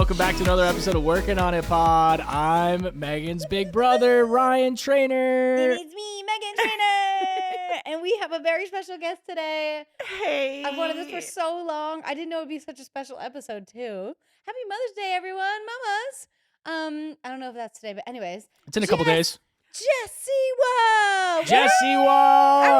welcome back to another episode of Workin On It Pod. I'm Megan's big brother, Ryan Trainor. It's me, Meghan Trainor, and we have a very special guest today. Hey. I've wanted this for so long. I didn't know it'd be such a special episode too. Happy Mother's Day, everyone, mamas. I don't know if that's today, but anyways, It's in a couple days. Jess Siwa. Jess Siwa.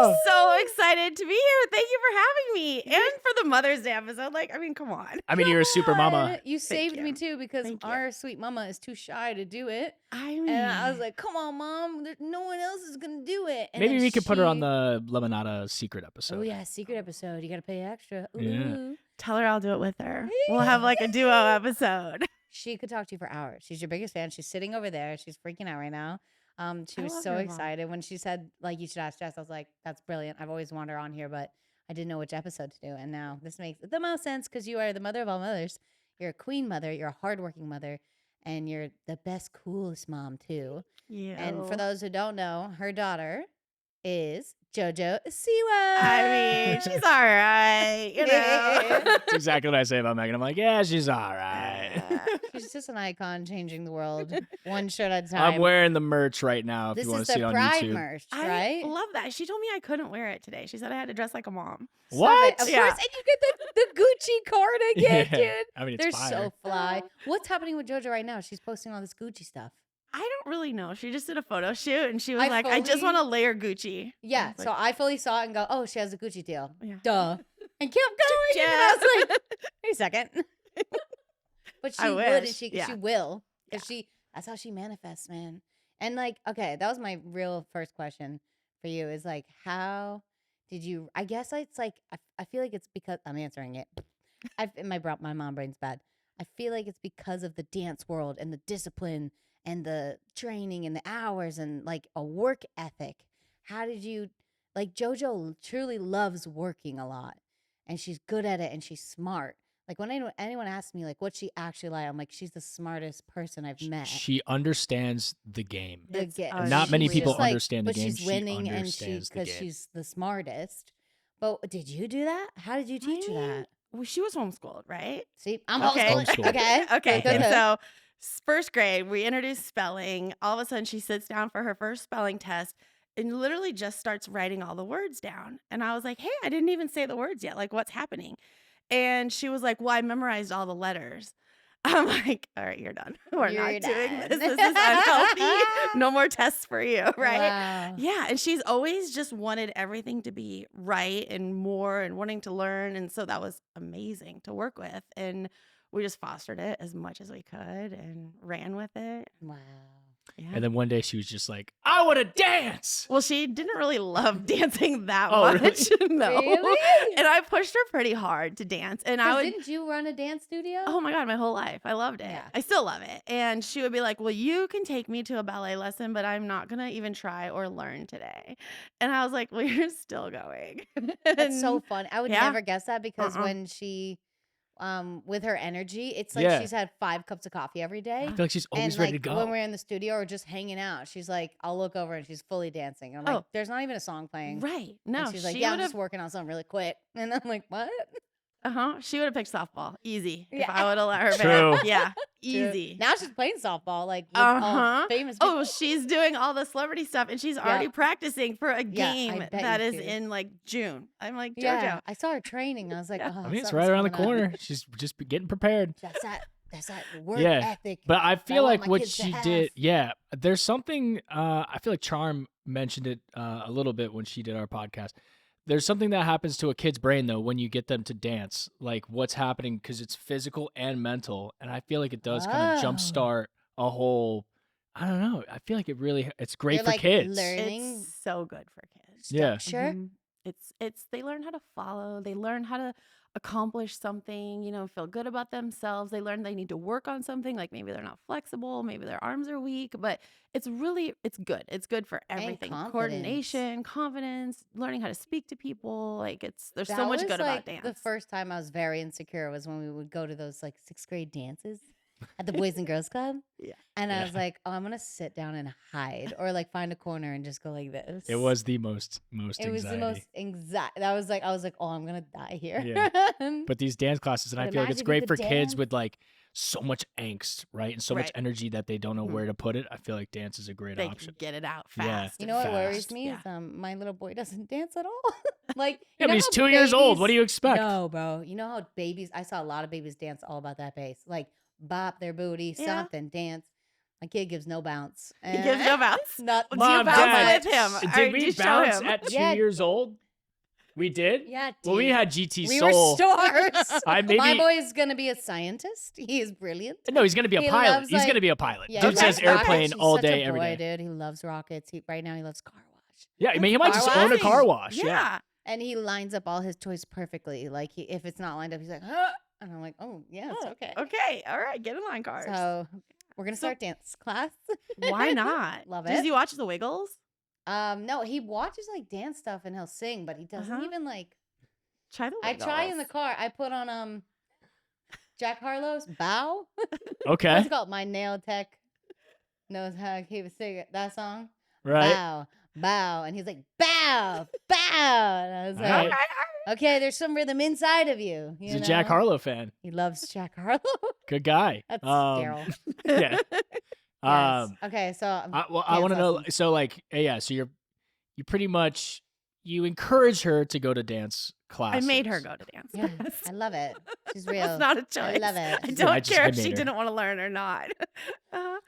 I'm so excited to be here. Thank you for having me. And for the Mother's Day episode. Come on. I mean, you're a super mama. You saved you. me too because Thank you. our sweet mama is too shy to do it. And And I was like, come on, Mom. No one else is going to do it. And Maybe then we could put her on she- the Lemonada secret episode. Oh, yeah, secret episode. You got to pay extra. Ooh. Yeah. tell her I'll do it with her. We'll have like a duo episode. She could talk to you for hours. She's your biggest fan. She's sitting over there. She's freaking out right now. She I was love so her, Mom. excited when she said, like, you should ask Jess. I was like, that's brilliant. I've always wanted her on here, but I didn't know which episode to do. And now this makes the most sense because you are the mother of all mothers. You're a queen mother. You're a hardworking mother. And you're the best, coolest mom, too. Yeah. And for those who don't know, her daughter is JoJo Siwa. I mean, she's all right. You know. That's exactly what I say about Megan. I'm like, yeah, she's all right. She's just an icon changing the world one shirt at a time. I'm wearing the merch right now if This you want is to see it the on Pride YouTube. merch, I right? love that. She told me I couldn't wear it today. She said I had to dress like a mom. Stop What? it. Of Yeah. course, and you get the Gucci card again, Yeah. dude. I mean, it's They're fire. so fly. What's happening with JoJo right now? She's posting all this Gucci stuff. I don't really know. She just did a photo shoot and she was I like, I just fully- want to layer Gucci. Yeah, I was so like, I fully saw it and go, oh, she has a Gucci deal. Yeah. Duh. And kept going. And I was like, wait a second. But she I would and wish. she Yeah. will. Because that's how she manifests, man. And like, okay, that was my real first question for you is like, how did you, I guess it's like, I feel like it's because, I'm answering it. My mom brain's bad. I feel like it's because of the dance world and the discipline and the training and the hours and like a work ethic. How did you, like JoJo truly loves working a lot and she's good at it and she's smart. Like when anyone asks me like what's she actually like, I'm like, she's the smartest person I've met. She understands the game. It's Not many she's people just, like, understand the but game. she's She winning and understands the because game. she's the smartest. But did you do that? How did you teach her that? Well, she was homeschooled, right? See, I'm Okay. homeschooled. Homeschooled. Okay. Okay. Go And ahead. so first grade, we introduced spelling. All of a sudden, she sits down for her first spelling test and literally just starts writing all the words down. And I was like, hey, I didn't even say the words yet. Like, what's happening? And she was like, well, I memorized all the letters. I'm like, all right, you're done. We're You're not doing done. this. This is unhealthy. No more tests for you, right? Wow. Yeah, and she's always just wanted everything to be right and more and wanting to learn. And so that was amazing to work with. And we just fostered it as much as we could and ran with it. Wow. Yeah. And then one day she was just like, I want to dance. Well, she didn't really love dancing that Oh, really? much. No. Really? And I pushed her pretty hard to dance. And I 'Cause would didn't you run a dance studio? Oh my God, my whole life. I loved it. Yeah. I still love it. And she would be like, well, you can take me to a ballet lesson, but I'm not going to even try or learn today. And I was like, well, you're still going. That's so fun. I would Yeah. never guess that because Uh-uh. when she, with her energy, it's like Yeah. she's had 5 cups of coffee every day. I feel like she's always And ready like to go. when we're in the studio or just hanging out, she's like, I'll look over and she's fully dancing. I'm like, Oh. there's not even a song playing. Right. And No, she's like, she yeah, I'm would just have. working on something really quick. And I'm like, what? She would have picked softball. Easy. If Yeah. I would have let her pick. True. Yeah. Dude, Easy. Now she's playing softball, like with all Uh-huh. famous Oh, people. she's doing all the celebrity stuff and she's already practicing for a Yeah, I game bet that you is do. in like June. I'm like, JoJo. Yeah, I saw her training. I was like, Yeah. oh, I mean, it's something's right around the coming up. corner. She's just getting prepared. That's that work Yeah, ethic. But I feel want like my what kids to she have. did, yeah, there's something, I feel like Charm mentioned it a little bit when she did our podcast. There's something that happens to a kid's brain, though, when you get them to dance, like what's happening, because it's physical and mental. And I feel like it does kind of Oh. jumpstart a whole, I don't know. I feel like it's great You're, for like, kids. learning It's so good for kids. Yeah. Sure. Mhm. It's they learn how to follow, they learn how to accomplish something, feel good about themselves. They learn they need to work on something, like maybe they're not flexible, maybe their arms are weak, but it's good. It's good for everything. confidence. Coordination, confidence, learning how to speak to people. Like there's so That much was, good like, about dance. The first time I was very insecure was when we would go to those like 6th grade dances. at the Boys and Girls Club. Yeah. And I Yeah. was like, oh, I'm gonna sit down and hide, or like find a corner and just go like this. It was the most It was anxiety. the most anxiety. I was like, oh, I'm gonna die here. Yeah. But these dance classes, and But I feel like imagine it's if you great could for kids dance. with like so much angst, right? And so much Right. energy that they don't know Mhm. where to put it. I feel like dance is a great They option. can get it out Yeah. fast. You and know what fast. worries me Yeah. is my little boy doesn't dance at all. Like, Yeah, but he's how 2 years old. What do babies- you expect? No, bro. You know how babies? I saw a lot of babies dance all about that bass, like bop their booty, Yeah. something, dance. My kid gives no bounce. He gives no bounce. Not Do you Mom, bounce Dad, with him? Did Or we do you show bounce him? at 2 Yeah. years old? We did? Yeah, Well, we dude. had GT We Soul. were stars. I My maybe boy is gonna be a scientist. He is brilliant. No, he's gonna be a He pilot. loves, He's like- gonna be a pilot. Yeah, Dude he says loves rockets. airplane He's all such a day, every boy, day. dude. He loves rockets. Right now he loves car wash. Yeah, I mean, he might Car just own a wash? car wash. Yeah. Yeah. And he lines up all his toys perfectly. Like if it's not lined up, he's like, huh? And I'm like, oh yeah, it's Oh, okay. Okay. All right. Get in line, cars. So we're gonna So- start dance class. Why not? Love Does it. he watch The Wiggles? No, he watches like dance stuff and he'll sing, but he doesn't Uh-huh. even like. Try The I Wiggles. try in the car. I put on Jack Harlow's "Bow." Okay. What's it called? My nail tech knows how to keep a cigarette. That song. Right. Bow, bow, and he's like, bow, bow, and I was All like, right. All right. okay, there's some rhythm inside of you. He's you a Jack know? Harlow fan. He loves Jack Harlow. Good guy. That's Daryl. Yeah. Yes. Okay, so I dance want to know. lessons. So, like, yeah. So you pretty much you encourage her to go to dance I classes. made her go to dance Yeah, class. I love it. She's real. That's not a choice. love it. I Yeah, don't I just- care I if she made her. didn't want to learn or not.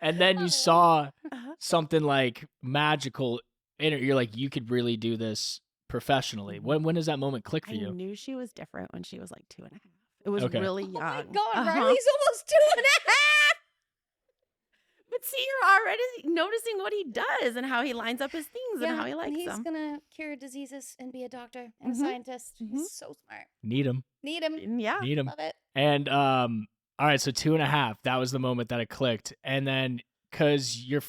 And then you saw Uh-huh. something like magical in it. You're like, you could really do this professionally. When does that moment click for I you? knew she was different when she was like 2.5. It was Okay. really Oh young. my God, Uh-huh. Riley's almost 2.5. But see, you're already noticing what he does and how he lines up his things and how he likes he's them. gonna cure diseases and be a doctor and Mhm. a scientist. Mhm. He's so smart. Need him. Need him. Yeah. Need him. Love it. And all right, so 2.5. That was the moment that it clicked. And then because you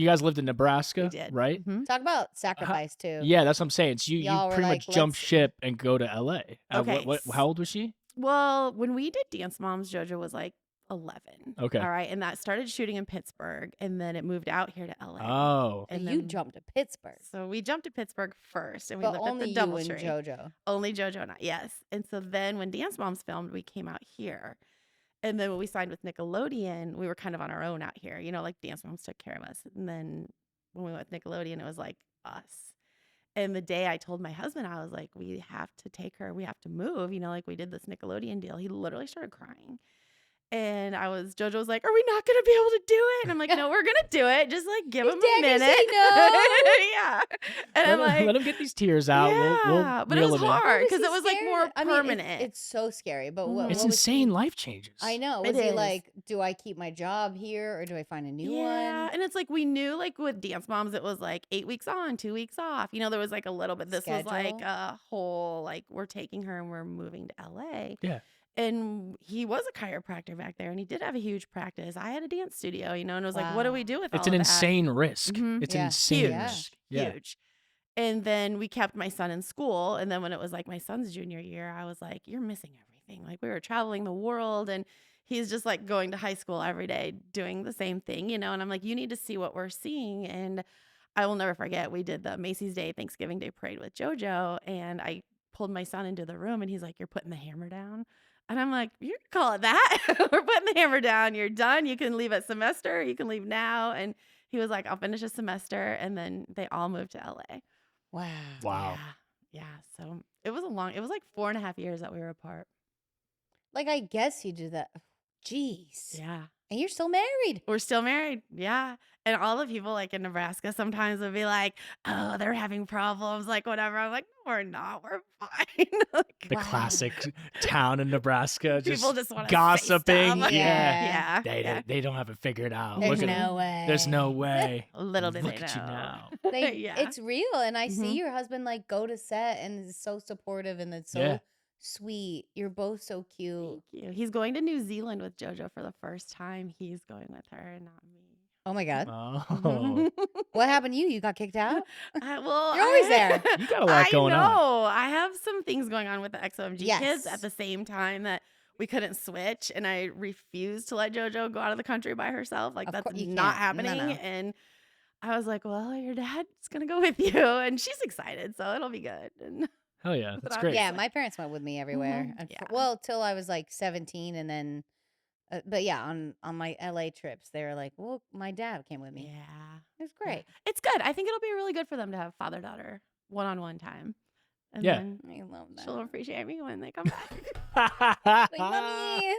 guys lived in Nebraska, We did. right? Mhm. Talk about sacrifice too. Yeah, that's what I'm saying. So you Y'all were pretty like, much jump let's- ship and go to LA. Okay, What? How old was she? Well, when we did Dance Moms, JoJo was like 11. Okay. All right. And that started shooting in Pittsburgh. And then it moved out here to LA. Oh, So and you then- jumped to Pittsburgh, So we jumped to Pittsburgh first and we but lived at only the you Double and Tree. JoJo. Only JoJo and I, yes. And so then when Dance Moms filmed, we came out here. And then when we signed with Nickelodeon, we were kind of on our own out here. You know, like Dance Moms took care of us. And then when we went with Nickelodeon, it was like us. And the day I told my husband, I was like, we have to take her. We have to move. You know, like we did this Nickelodeon deal. He literally started crying. And JoJo was like, are we not going to be able to do it? And I'm like, no, we're going to do it. Just like give His him dad a can minute. say no. Yeah. And I'm like, let him get these tears out. We'll yeah, but it reel was them in. hard Was because he it was like scared? more I mean, permanent. it's so scary. But Mhm. what? It's what was insane he- life changes. I know. It Was he is. like, do I keep my job here or do I find a new yeah, one? and it's like we knew like with Dance Moms, it was like 8 weeks on, 2 weeks off. You know, there was like a little bit. This was like Schedule. a whole like we're taking her and we're moving to LA. Yeah. And he was a chiropractor back there, and he did have a huge practice. I had a dance studio, you know, and it was like, what do we Wow. do with It's all an of that? insane risk. Mhm. It's an Yeah. insane Huge. Yeah. risk. Yeah. Huge. And then we kept my son in school. And then when it was like my son's junior year, I was like, you're missing everything. Like we were traveling the world and he's just like going to high school every day doing the same thing, you know? And I'm like, you need to see what we're seeing. And I will never forget, we did the Macy's Day Thanksgiving Day parade with JoJo. And I pulled my son into the room and he's like, you're putting the hammer down. And I'm like, you can call it that. We're putting the hammer down. You're done. You can leave at semester. You can leave now. And he was like, I'll finish a semester. And then they all moved to LA. Wow. Wow. Yeah. So it was it was like 4.5 years that we were apart. Like, I guess you do that. Jeez. Yeah. And you're still married. We're still married. Yeah. And all the people like in Nebraska sometimes would be like, oh, they're having problems, like whatever. I'm like, no, we're not. We're fine. Like, The Wow. classic town in Nebraska, people just want to gossiping. Yeah. Yeah. They don't have it figured out. There's Look at no way. There's no way. Little did Look they at you know. now. Yeah. It's real. And I see Mhm. your husband like go to set and is so supportive and it's so Yeah. sweet. You're both so cute. Thank you. He's going to New Zealand with JoJo for the first time. He's going with her and not me. Oh my God. Oh, What happened to you? You got kicked out? Well, You're always there. you got a lot going I on. know. I have some things going on with the XOMG kids Yes. at the same time that we couldn't switch, and I refused to let JoJo go out of the country by herself. Like, Of that's course you not can't. No, happening. no. And I was like, well, your dad's gonna go with you, and she's excited, so it'll be good. And Hell yeah, but that's great. Yeah, obviously, my parents went with me everywhere. Mhm. Yeah. Well, till I was like 17, and then, but yeah, on my LA trips, they were like, well, my dad came with me. Yeah. It was Yeah. great. It's good. I think it'll be really good for them to have father-daughter one-on-one time. And Yeah. then I love that. she'll appreciate me when they come back. Like, mommy.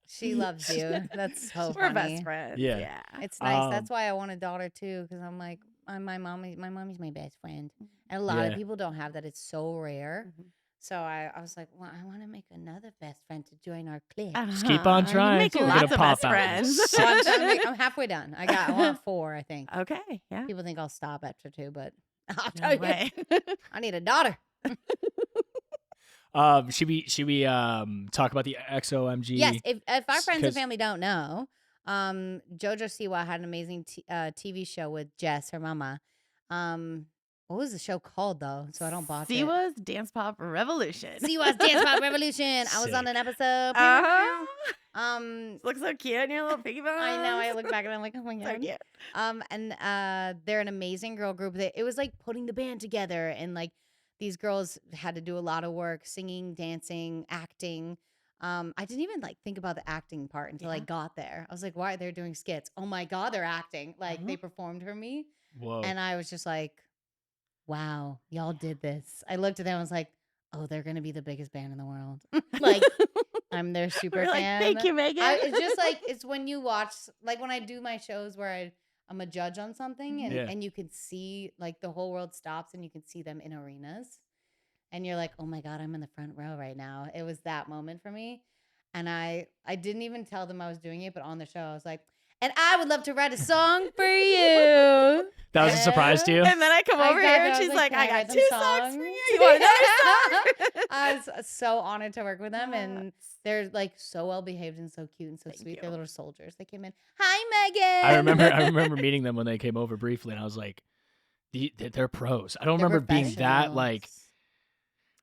She loves you. That's so We're funny. best friends. Yeah. Yeah. It's nice. Um, That's why I want a daughter too, because I'm like, my mommy's my best friend, and a lot of Yeah. people don't have that. It's so rare. Mhm. So I was like, well, I want to make another best friend to join our clique. Just keep on You trying. make We're lots gonna of pop best out friends. So I'm halfway done. I want 4, I think. Okay. Yeah. People think I'll stop after 2, but I'll No tell you, way. I need a daughter. Should we talk about the XOMG? Yes, if our friends and 'cause- family don't know, JoJo Siwa had an amazing TV show with Jess, her mama. What was the show called though? So I don't botch it. Siwa's Dance Pop Revolution. Siwa's Dance Pop Revolution. I was on Sick. an episode. Uh-huh. Um, Looks so cute in your little piggy bones. I know. I look back and I'm like, oh my So god. cute. And they're an amazing girl group. It was like putting the band together, and like these girls had to do a lot of work, singing, dancing, acting. I didn't even like think about the acting part until I Yeah. got there. I was like, why are they doing skits? Oh my god, they're acting. Like they performed for me, Whoa. and I was just like, wow, y'all did this. I looked at them and was like, oh, they're gonna be the biggest band in the world. Like I'm their super We're like, fan. thank you, Megan. It's just like it's when you watch, like when I do my shows where I'm a judge on something, and, Yeah. and you can see like the whole world stops and you can see them in arenas, and you're like, oh my god, I'm in the front row right now. It was that moment for me, and I didn't even tell them I was doing it, but on the show I was like, and I would love to write a song for you. That was a surprise to you? And then I come I over got here it. and I was she's like, like, "Can I I write got them 2 songs for you. You want another song? I was so honored to work with them, and Yes. they're like so well behaved and so cute and so Thank sweet. you. They're little soldiers. They came in, hi Megan. I remember meeting them when they came over briefly, and I was like, they're pros. I don't They're remember being that like, professionals.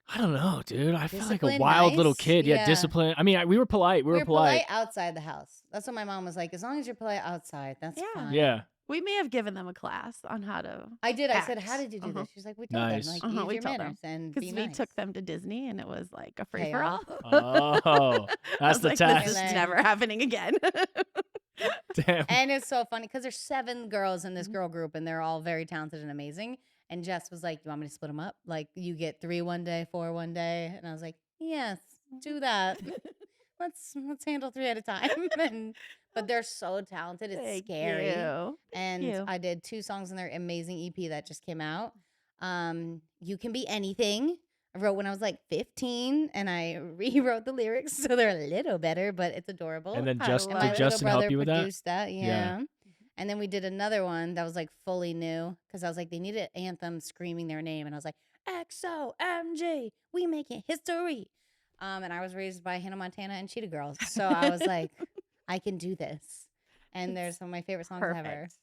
I don't know, dude. I felt like a Disciplined, wild little nice. kid. Yeah, Yeah. disciplined. I mean, we were polite. We were polite. outside the house. That's what my mom was like. As long as you're polite outside, that's Yeah. fine. Yeah. We may have given them a class on how to, I did. I said, Act. how did you do Uh-huh. this? She's like, we told Nice. them, like, Uh-huh, use we your told them. manners and be because we nice. took them to Disney and it was like a free Pay for all. off. Oh, I that's was the like, test. This is And then- never happening again. Damn. And it's so funny because there's 7 girls in this girl group, and they're all very talented and amazing. And Jess was like, "You want me to split them up? Like, you get 3 one day, 4 one day." And I was like, "Yes, do that. let's handle 3 at a time." But they're so talented, it's Thank scary. you. And you. I did 2 songs in their amazing EP that just came out. You Can Be Anything. I wrote when I was like 15, and I rewrote the lyrics so they're a little better, but it's adorable. And then I just love my did it. Justin little help brother you with that? produced that. Yeah. Yeah. And then we did another one that was like fully new because I was like, they needed an anthem screaming their name. And I was like, XOMG, we making history. And I was raised by Hannah Montana and Cheetah Girls. So I was like, I can do this. And there's some of my favorite songs Perfect. ever. Thank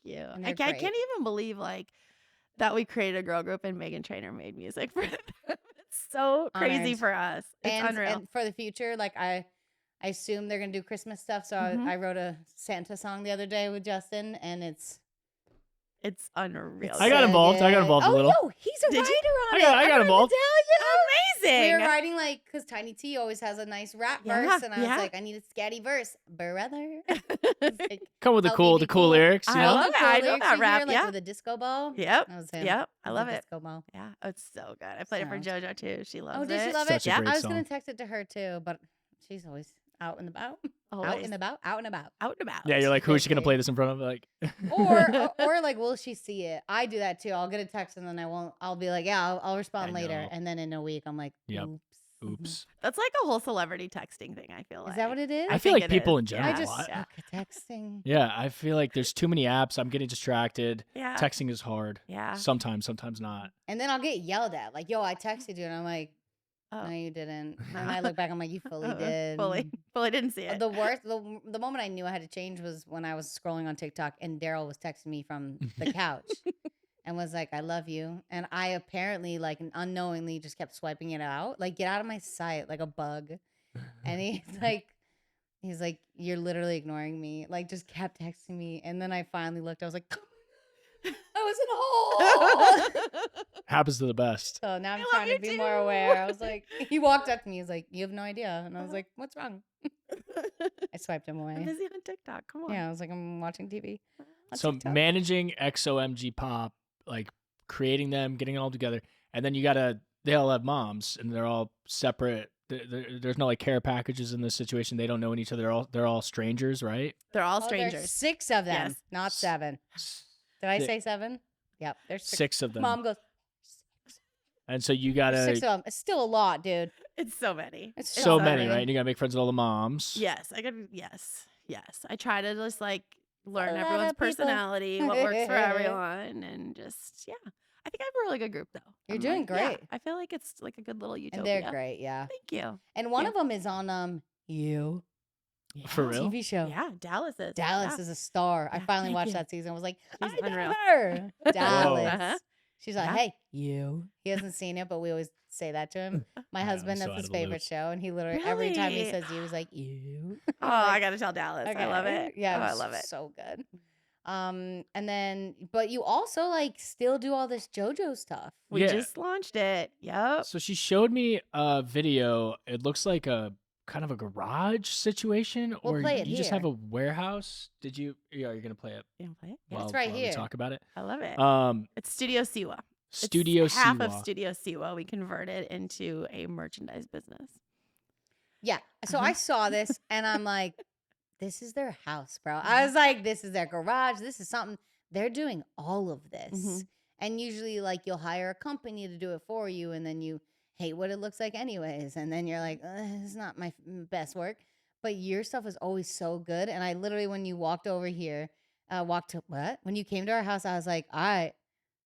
you. And I they're can't great. even believe like that we created a girl group and Meghan Trainor made music for them. It's so crazy Honored. for us. It's unreal. And for the future, like I assume they're gonna do Christmas stuff. So Mhm. I wrote a Santa song the other day with Justin, and it's unreal. I got so involved. I got good. involved a Oh, little. yo, he's a Did writer you? on I got- it. I got forgot to involved. tell you. Amazing. We were writing like because Tiny T always has a nice rap Yeah, verse, and I was yeah. like, I need a scatty verse, brother. It's like, Come with the help cool, me the be cool cool. lyrics. You I know? love it. I know lyrics that you rap, hear, like yeah. with a disco ball. Yep. That was him. Yep. I With the love it. Disco ball. Yeah. Oh, it's so good. I played it for So- JoJo too. She loves it. Oh, did she love Such it? a great I was song. gonna text it to her too, but she's always out and about, out Always and about, out and about. out and about. Yeah, you're like, who is she gonna Okay. play this in front of? Like, or like, will she see it? I do that too. I'll get a text and then I won't. I'll be like, yeah, I'll respond I later, know. and then in a week, I'm like, Yep. oops. oops. That's like a whole celebrity texting thing, I feel like. Is that what it is? I feel think like it people is. in general. I just I- suck at texting. yeah, I feel like there's too many apps. I'm getting distracted. Yeah. Texting is hard. Yeah. Sometimes not. And then I'll get yelled at, like, yo, I texted you, and I'm like, Oh. no, you didn't. And I look back, I'm like, you fully did. Fully didn't see it. The worst, the moment I knew I had to change was when I was scrolling on TikTok and Daryl was texting me from the couch and was like, I love you. And I apparently, like, unknowingly just kept swiping it out. Like, get out of my sight, like a bug. And he's like, you're literally ignoring me. Like, just kept texting me. And then I finally looked. I was like, I was in a hole. Happens to the best. So now I'm love trying to you be too. more aware. I was like, he walked up to me. He's like, you have no idea. And I was like, what's wrong? I swiped him I'm away. busy on TikTok. Come on. Yeah, I was like, I'm watching TV. on So TikTok. managing XOMG Pop, like creating them, getting it all together, and then they all have moms, and they're all separate. There's no like care packages in this situation. They don't know each other. They're all strangers, right? They're all There's strangers. 6 of them, Yes. not 7. Did I Six. say 7? Yep, there's 6. 6 of them. Mom goes, And so you there's 6 gotta of them. It's still a lot, dude. It's so many. It's so so many, many. right? And you gotta make friends with all the moms. Yes, I could. Yes. I try to just like learn lot everyone's of people. personality, what works for everyone, and just I think I have a really good group though. You're I'm doing like, yeah, great. I feel like it's like a good little utopia. And they're great, yeah. Thank you. And one Yeah. of them is on You For real? TV show. Yeah, Dallas is. Dallas Yeah. is a star. I Yeah, finally thank watched you. that season. I was like, She's I unreal. know her. Dallas. Uh-huh. She's like, Yeah. hey, you. He hasn't seen it, but we always say that to him. My I'm husband, so that's out his of the favorite loop. show. And he literally, every time he Really? says you, he's like, you. Oh, I gotta tell Dallas. I love Okay. it. Yeah, Oh, I it's love it. so good. And then, but you also like still do all this JoJo stuff. We Yeah. just launched it. Yep. So she showed me a video. It looks like a kind of a garage situation, We'll or play it you just have here. a warehouse. Did you? Yeah, you're gonna play it. You wanna play it? Yeah, it's while right we here. talk about it. I love it. Um, It's Studio Siwa. Studio It's half Siwa. of Studio Siwa. We converted into a merchandise business. Yeah. So Uh-huh. I saw this and I'm like, this is their house, bro. I was like, this is their garage. This is something. They're doing all of this. Mhm. And usually, like, you'll hire a company to do it for you, and then you hate what it looks like, anyways. And then you're like, it's not my best work. But your stuff is always so good. And I literally, when you walked over here, when you came to our house, I was like, all right,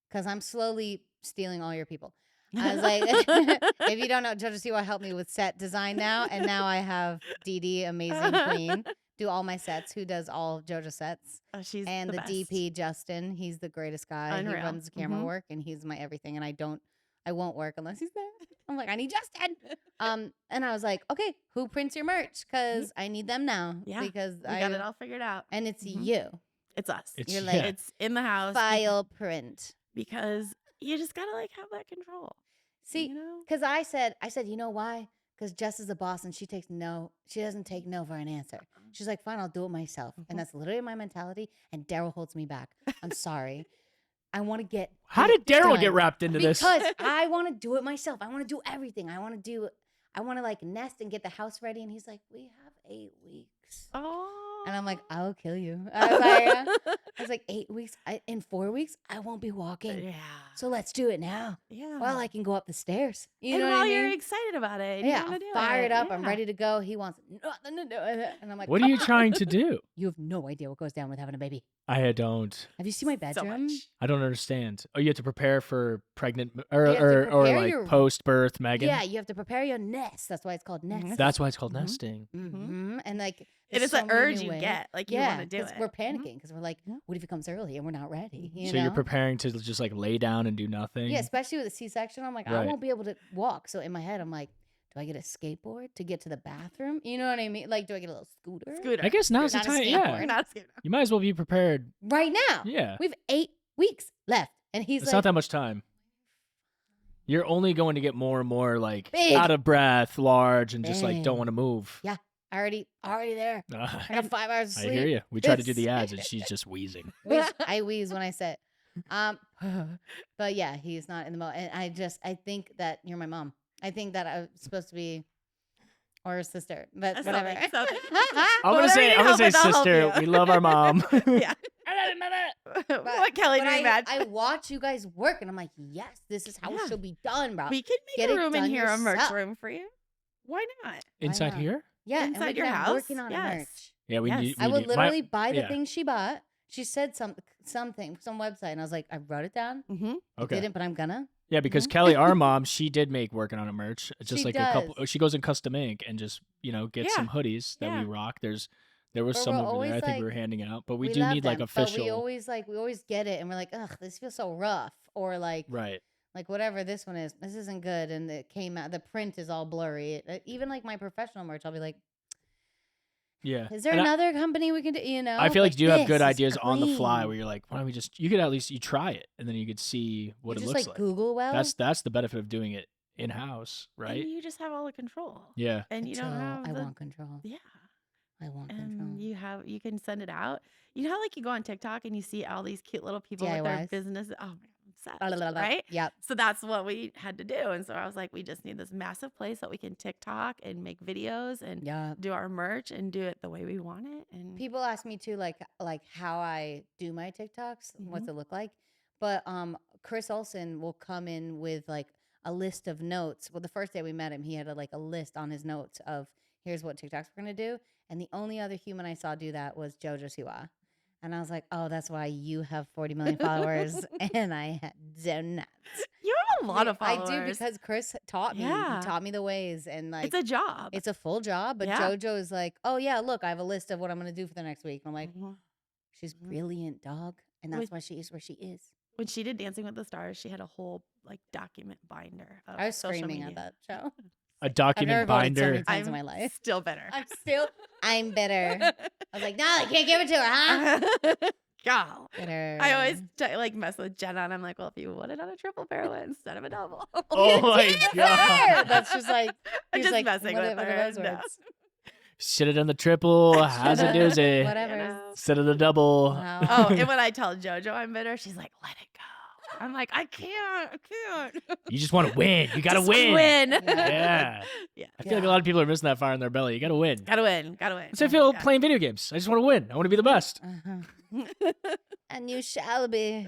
because I'm slowly stealing all your people. I was like, if you don't know, JoJo Siwa helped me with set design now. And now I have Dee Dee, amazing queen, do all my sets, who does all of JoJo sets. Oh, she's And the best. DP, Justin, he's the greatest guy. Unreal. He runs the camera Mhm. work and he's my everything. And I won't work unless he's there. I'm like, I need Justin. And I was like, okay, who prints your merch? Because I need them now. Yeah, Because We got it all figured out. and it's Mhm. you. It's us. It's You're like, It's in the house file print. because you just gotta like have that control. See, you know? because I said, you know why? Because Jess is the boss and she doesn't take no for an answer. She's like, fine, I'll do it myself. Mhm. And that's literally my mentality. And Daryl holds me back. I'm sorry. I want to get. How it did Daryl done get wrapped into this? Because I want to do it myself. I want to do everything. I want to like nest and get the house ready. And he's like, we have 8 weeks. Oh. And I'm like, I'll kill you. I was like 8 weeks. In 4 weeks, I won't be walking. yeah. So let's do it now. Yeah. Well, I can go up the stairs. You and know while what I you're mean? excited about it, Yeah, you wanna do fired it. up. I'm Yeah. ready to go. He wants nothing to do with it. And I'm like, What are you trying to do? You have no idea what goes down with having a baby. I don't. Have you seen my So bedroom? much. I don't understand. Oh, you have to prepare for pregnant You or have to or prepare like your- post birth Megan. Yeah, you have to prepare your nest. That's why it's called nest. Mhm. That's why it's called Mhm. nesting. Mm-hmm. And like, It there's is so an many urge new you ways. get. Like, you Yeah, want to do 'cause it. we're Mhm. panicking because we're like, Yeah. what if he comes early and we're not ready? You So know? you're preparing to just like lay down and do nothing. Yeah, especially with a C-section. I'm like, I Right. won't be able to walk. So in my head, I'm like, do I get a skateboard to get to the bathroom? You know what I mean? Like, do I get a little scooter? Scooter. I guess now's the Not a time. skateboard. Yeah, Not a scooter. you might as well be prepared. Right now. Yeah, We have 8 weeks left. And he's it's like, not that much time. You're only going to get more and more like Big. out of breath, large, and just like Big. don't want to move. Yeah. already there. I got 5 hours of I sleep. hear you. We try to do the It's- ads, and she's just wheezing. I wheeze when I sit. But yeah, he's not in the mode. And I think that you're my mom. I think that I'm supposed to be, or a sister, but That's whatever. something, something. I'm Whatever gonna you say, help with, I'll help sister. you. We love our mom. Yeah. But- What Kelly but doing bad? I watch you guys work, and I'm like, yes, this is how Yeah. it should be done, bro. We could Get make it a room in done here, a merch yourself. room for you. Why not? Inside not? here? Yeah, and Inside we your can have house? Working on Yes. merch. Yeah, we Yes. need. I we would need- literally buy the yeah. things she bought. She said some website, and I was like, I wrote it down. Mm-hmm. I Okay. didn't, but I'm gonna. Yeah, because Mhm. Kelly, our mom, she did make Working on a merch. Just She like a couple. does. She goes in custom ink and just gets Yeah. some hoodies that Yeah. we rock. There was But some we're over there. always I think we like- were handing out, but we do love need like them, official. But we always get it, and we're like, ugh, this feels so rough, or like Right. like whatever this one is, this isn't good, and it came out. The print is all blurry. Even like my professional merch, I'll be like, Yeah. is there And another company we can do? You know, I feel like you do have good this is ideas on the fly clean. where you're like, why don't we just, you could at least, you try it and then you could see what You it just looks like like. Google well. That's the benefit of doing it in-house, right? And you just have all the control. Yeah. And you don't Until have I the want control. yeah. I want control. And you can send it out. You know how like you go on TikTok and you see all these cute little people with their DIYs. business. Oh man, I'm Blah, blah, blah, obsessed, blah. right? Yep. So that's what we had to do. And so I was like, we just need this massive place that we can TikTok and make videos and Yeah. do our merch and do it the way we want it. And People ask me too, like how I do my TikToks, what's it look like? But Chris Olsen will come in with like a list of notes. Well, the first day we met him, he had a list on his notes of here's what TikToks we're gonna do. And the only other human I saw do that was JoJo Siwa. And I was like, oh, that's why you have 40 million followers and I do not. you have a lot of followers. I do because Chris taught me. Yeah. He taught me the ways, and like it's a job. it's a full job. But Yeah. JoJo is like, oh yeah, look, I have a list of what I'm gonna do for the next week. And I'm like, Mhm. she's brilliant, dog, and that's why she is where she is. When she did Dancing with the Stars, she had a whole like document binder. Of I was social screaming media. at that show. A I've document never voted so many binder. times in my life. Still better. I'm bitter. I was like, no, I can't give it to her, huh? God. Bitter. I always like mess with Jenna, and I'm like, well, if you won it on a triple barrel instead of a double, Oh my God. That's just like I'm he's just like, messing what with are her. those No. words? Should have done the triple. How's it doozy? Whatever. You know? Instead of the double. Wow. Oh, and when I tell JoJo I'm bitter, she's like, let it go. I'm like, I can't. You just want to win. You got to Just win. win. Yeah. Yeah. I feel like a lot of people are missing that fire in their belly. You got to win. Gotta win. Gotta win. So I feel Yeah. playing video games. I just want to win. I want to be the best. And you shall be.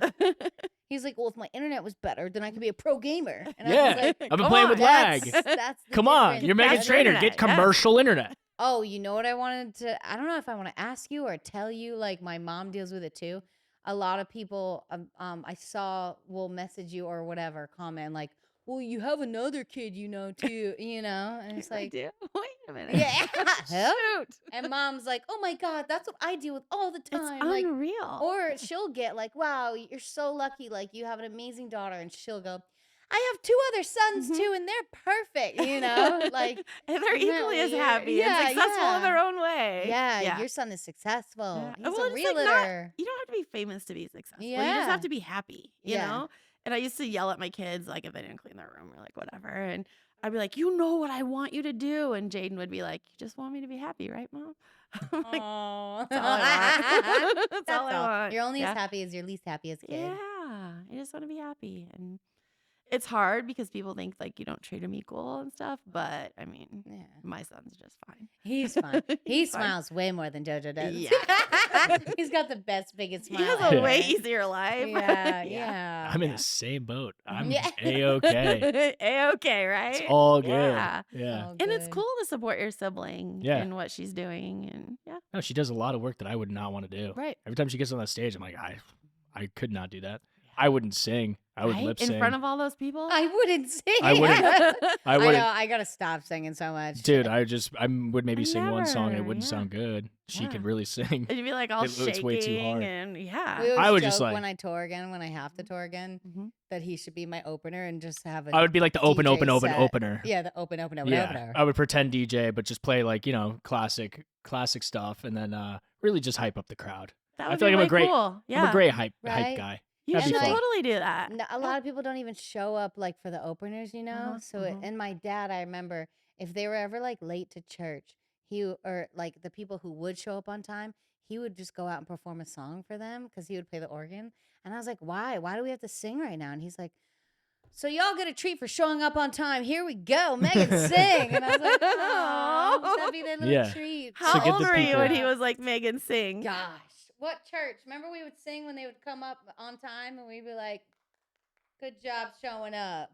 He's like, well, if my internet was better, then I could be a pro gamer. And I Yeah. was like, I've been Come playing on. with lag. that's the Come on. difference. You're Get Meghan faster Trainor. internet, Get yeah. commercial internet. Oh, you know what I wanted to? I don't know if I want to ask you or tell you. Like my mom deals with it too. A lot of people, I saw will message you or whatever, comment like, "Well, you have another kid, you know, too, you know," and it's I like, do. Wait a minute. yeah, Shoot. and mom's like, "Oh my God, that's what I deal with all the It's time." Like, unreal. or she'll get like, "Wow, you're so lucky. Like you have an amazing daughter," and she'll go, "I have 2 other sons too, and they're perfect," you know, like. and they're Isn't that equally as weird? happy Yeah, and successful in yeah. their own way. Yeah, your son is successful. Yeah. He's Well, a it's like not- realtor. you don't have to be famous to be successful. You Yeah. just have to be happy, you Yeah. know? And I used to yell at my kids, like, if they didn't clean their room or like whatever. And I'd be like, you know what I want you to do. And Jaden would be like, you just want me to be happy, right, Mom? I'm like, Oh, that's all I want. That's all I want. You're only Yeah. as happy as your least happiest kid. Yeah. I just want to be happy. And it's hard because people think like you don't treat them equal and stuff. But I mean, Yeah. my son's just fine. He's fine. He He's fine. smiles way more than JoJo does. Yeah. He's got the best, biggest He smile. has a ever. way easier life. Yeah, yeah. I'm in the same boat. I'm Yeah. A-okay. A-okay, right? It's all good. Yeah. Yeah. Oh, And it's good. cool to support your sibling Yeah. and what she's doing. And yeah. No, she does a lot of work that I would not want to do. Right. Every time she gets on that stage, I'm like, I could not do that. I wouldn't sing. I would Right? lip In sync. front of all those people? I wouldn't sing. I wouldn't. I I wouldn't. know. I gotta stop singing so much. Dude, I would maybe sing one song and it Never, wouldn't yeah. sound good. She Yeah. could really sing. And you'd be like all It's shaking way too hard. and yeah. We always I would joke just, like- when I tour again, when I have to tour again, Mhm. that he should be my opener and just have a I would be like the open DJ set. opener. Yeah, the open Yeah, opener. I would pretend DJ, but just play like classic stuff, and then really just hype up the crowd. That I would feel be like I'm a way great- cool. Yeah. I'm a great hype Right? guy. You That'd should be fun. totally do that. No, a lot of people don't even show up like for the openers, you know. Uh-huh, So, uh-huh. and my dad, I remember if they were ever like late to church, or like the people who would show up on time, he would just go out and perform a song for them because he would play the organ. And I was like, why? Why do we have to sing right now? And he's like, so y'all get a treat for showing up on time. Here we go, Megan, sing. And I was like, oh, that'd be their little Yeah. treat. How give old the were you when people- he was like Megan sing? Gosh, what church? Remember we would sing when they would come up on time and we'd be like, good job showing up.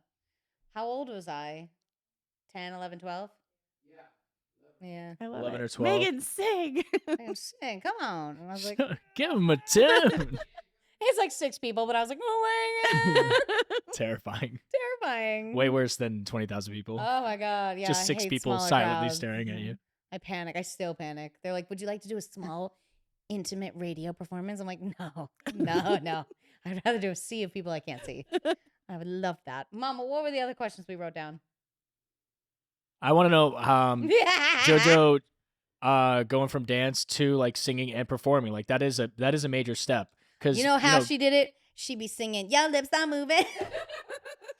How old was I? 10, 11, 12? Yeah. I love 11 it. or 12. Megan sing. I can sing. Come on. And I was like, Give him a tune. it's like 6 people, but I was like, oh my God. Terrifying. Terrifying. Way worse than 20,000 people. Oh my God. Yeah. just I 6 hate people smaller silently crowds. staring at you. I panic. I still panic. They're like, would you like to do a small, intimate radio performance? I'm like, no. I'd rather do a sea of people I can't see. I would love that. Mama, what were the other questions we wrote down? I want to know JoJo going from dance to like singing and performing. Like that is a major step. Because You know how she did it? She be singing, "Your lips are moving."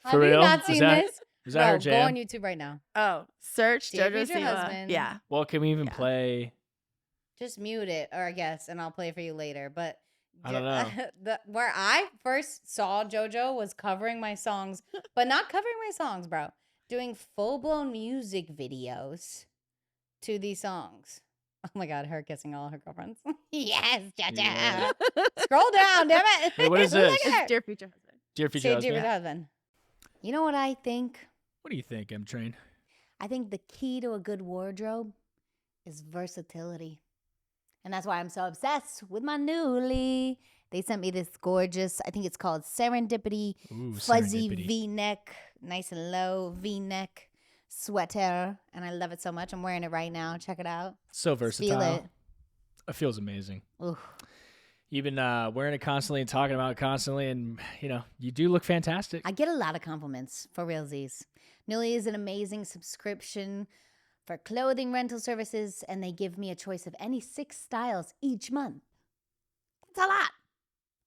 For Have real? you not Is seen that- this? is that her Bro, go on jam? YouTube right now. Oh, search See your JoJo future Siwa. husband. Yeah. Well, can we even Yeah. play? Just mute it, or I guess, and I'll play for you later. But I don't know. Where I first saw JoJo was covering my songs, but not covering my songs, bro. Doing full blown music videos to these songs. Oh my God, her kissing all her girlfriends. Yes, JoJo. Yeah. Scroll down, damn it. Hey, what is Look this? at her. Dear future husband. Dear future Say husband. dear husband. You know what I think? What do you think, M Train? I think the key to a good wardrobe is versatility. And that's why I'm so obsessed with my Newly. They sent me this gorgeous, I think it's called Serendipity, Ooh, fuzzy serendipity. V-neck, nice and low V-neck sweater. And I love it so much. I'm wearing it right now. Check it out. So Just feel versatile. it. It feels amazing. Ooh. You've been wearing it constantly and talking about it constantly, and you do look fantastic. I get a lot of compliments for realsies. Newly is an amazing subscription for clothing rental services, and they give me a choice of any 6 styles each month. That's a lot.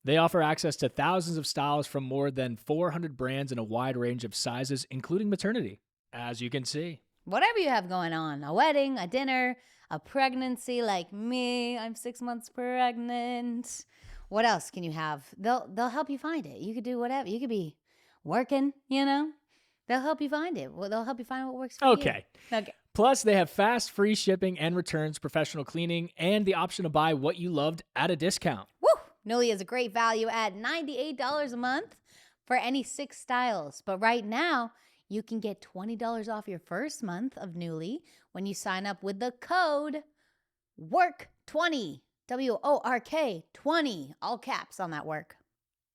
They offer access to thousands of styles from more than 400 brands in a wide range of sizes, including maternity, as you can see. Whatever you have going on, a wedding, a dinner, a pregnancy like me, I'm 6 months pregnant. What else can you have? They'll help you find it. You could do whatever. You could be working, They'll help you find it. Well, they'll help you find what works for you. Okay. Okay. Plus, they have fast, free shipping and returns, professional cleaning, and the option to buy what you loved at a discount. Woo! Newly is a great value at $98 a month for any 6 styles. But right now, you can get $20 off your first month of Newly when you sign up with the code WORK20. WORK 20. All caps on that work.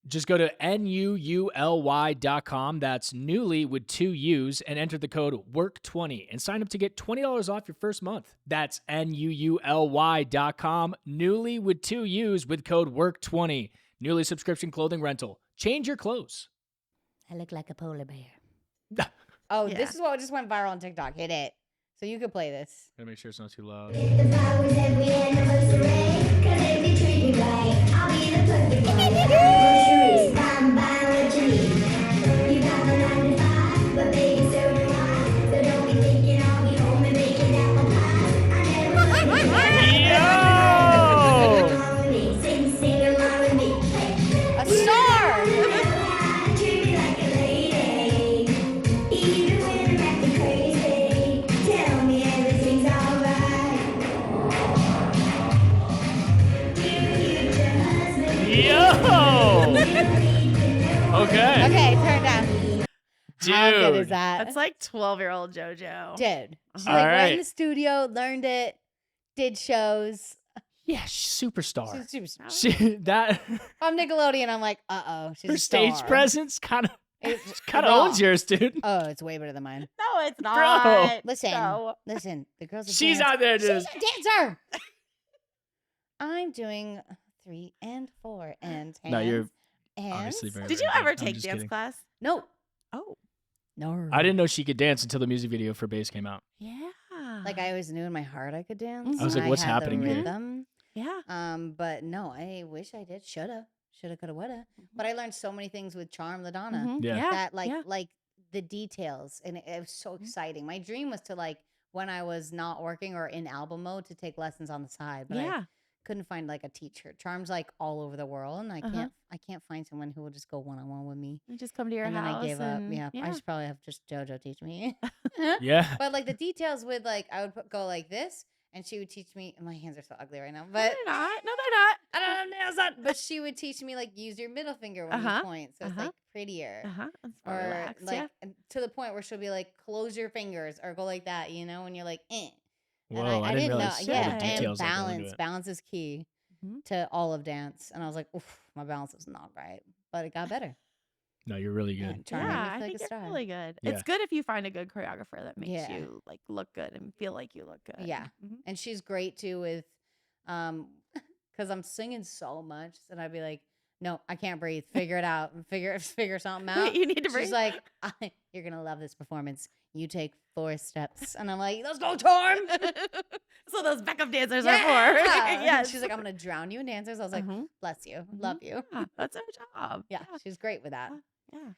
Just go to NUULY.com. That's Newly with 2 U's, and enter the code WORK20 and sign up to get $20 off your first month. That's NUULY.com. Newly with 2 U's with code WORK20. Newly subscription clothing rental. Change your clothes. I look like a polar bear. Oh, Yeah. this is what just went viral on TikTok. Hit it. So you could play this. Gotta make sure it's not too loud. A star! Yo! Okay. Okay, turn it down. How good is Dude. that? That's like 12-year-old JoJo. Dude. She Uh-huh. like All went in right. the studio, learned it, did shows. Yeah, superstar. She's a superstar. She, that I'm Nickelodeon. I'm like, uh-oh. She's her a stage star. presence kind of It's owns raw. yours, dude. Oh, it's way better than mine. No, it's not. Listen, No. listen. The girl's a She's dancer. out there, She's dude. a dancer. I'm doing 3 and 4 and No, you're hands, obviously very Did you good. ever I'm take just dance kidding. class? No. Oh. No. I didn't know she could dance until the music video for Bass came out. Yeah. Like I always knew in my heart I could dance. I was like, and what's had the happening here? rhythm. Yeah. But no, I wish I did. Shoulda, coulda, woulda. But I learned so many things with Charm LaDonna Mhm. Yeah. that like yeah. like the details, and it was so exciting. My dream was to like when I was not working or in album mode to take lessons on the side, but I Yeah. couldn't find like a teacher. Charm's like all over the world, and I Uh-huh. can't find someone who will just go one-on-one with me. You just come to your And then house. I gave up. and- Yeah, I should probably have just JoJo teach me. Yeah. But like the details with like I would go like this, and she would teach me. And my hands are so ugly right now, No, but they're not. No, they're not. I don't have nails on. But she would teach me like use your middle finger when Uh-huh, you point, so it's uh-huh. like prettier. Uh-huh. It's more Or relaxed. like Yeah. and to the point where she'll be like, close your fingers or go like that, when you're like, eh. And Whoa, I didn't realize all Yeah, the and details that go into balance. it. Balance is key Mhm. to all of dance. And I was like, oof, my balance is not right, but it got better. No, you're really Yeah, good. Charm made me Yeah, feel I like think a it's star. really good. Yeah. It's good if you find a good choreographer that makes Yeah. you like look good and feel like you look good. Yeah. Mhm. And she's great too with, because I'm singing so much, and I'd be like, no, I can't breathe. Figure it out. Figure something out. You need to breathe. She's like, you're gonna love this performance. You take 4 steps, and I'm like, let's go, Charm. So those backup dancers Yeah. are for. Yes. She's like, I'm gonna drown you in dancers. I was like, bless you, love you. Yeah, that's our job. Yeah, she's great with that. Yeah.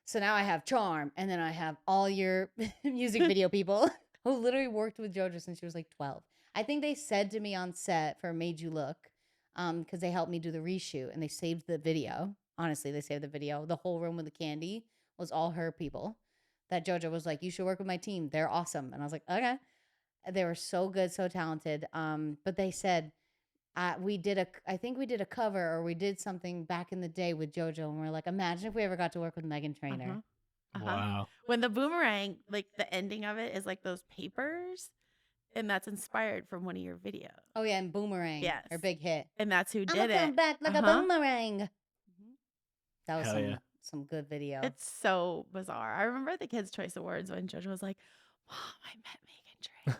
So now I have Charm, and then I have all your music video people who literally worked with JoJo since she was like 12. I think they said to me on set for Made You Look, because they helped me do the reshoot, and they saved the video. Honestly, they saved the video. The whole room with the candy was all her people. That JoJo was like, you should work with my team. They're awesome. And I was like, okay. They were so good, so talented. But they said, I think we did a cover, or we did something back in the day with JoJo, and we're like, imagine if we ever got to work with Meghan Trainor. Wow. When the boomerang, like the ending of it is like those papers, and that's inspired from one of your videos. Oh yeah, and Boomerang, Yes. her big hit. And that's who I'm did gonna come it. back like a boomerang. That was Hell yeah. some good video. It's so bizarre. I remember at the Kids' Choice Awards when JoJo was like, Mom, I met Meghan Trainor.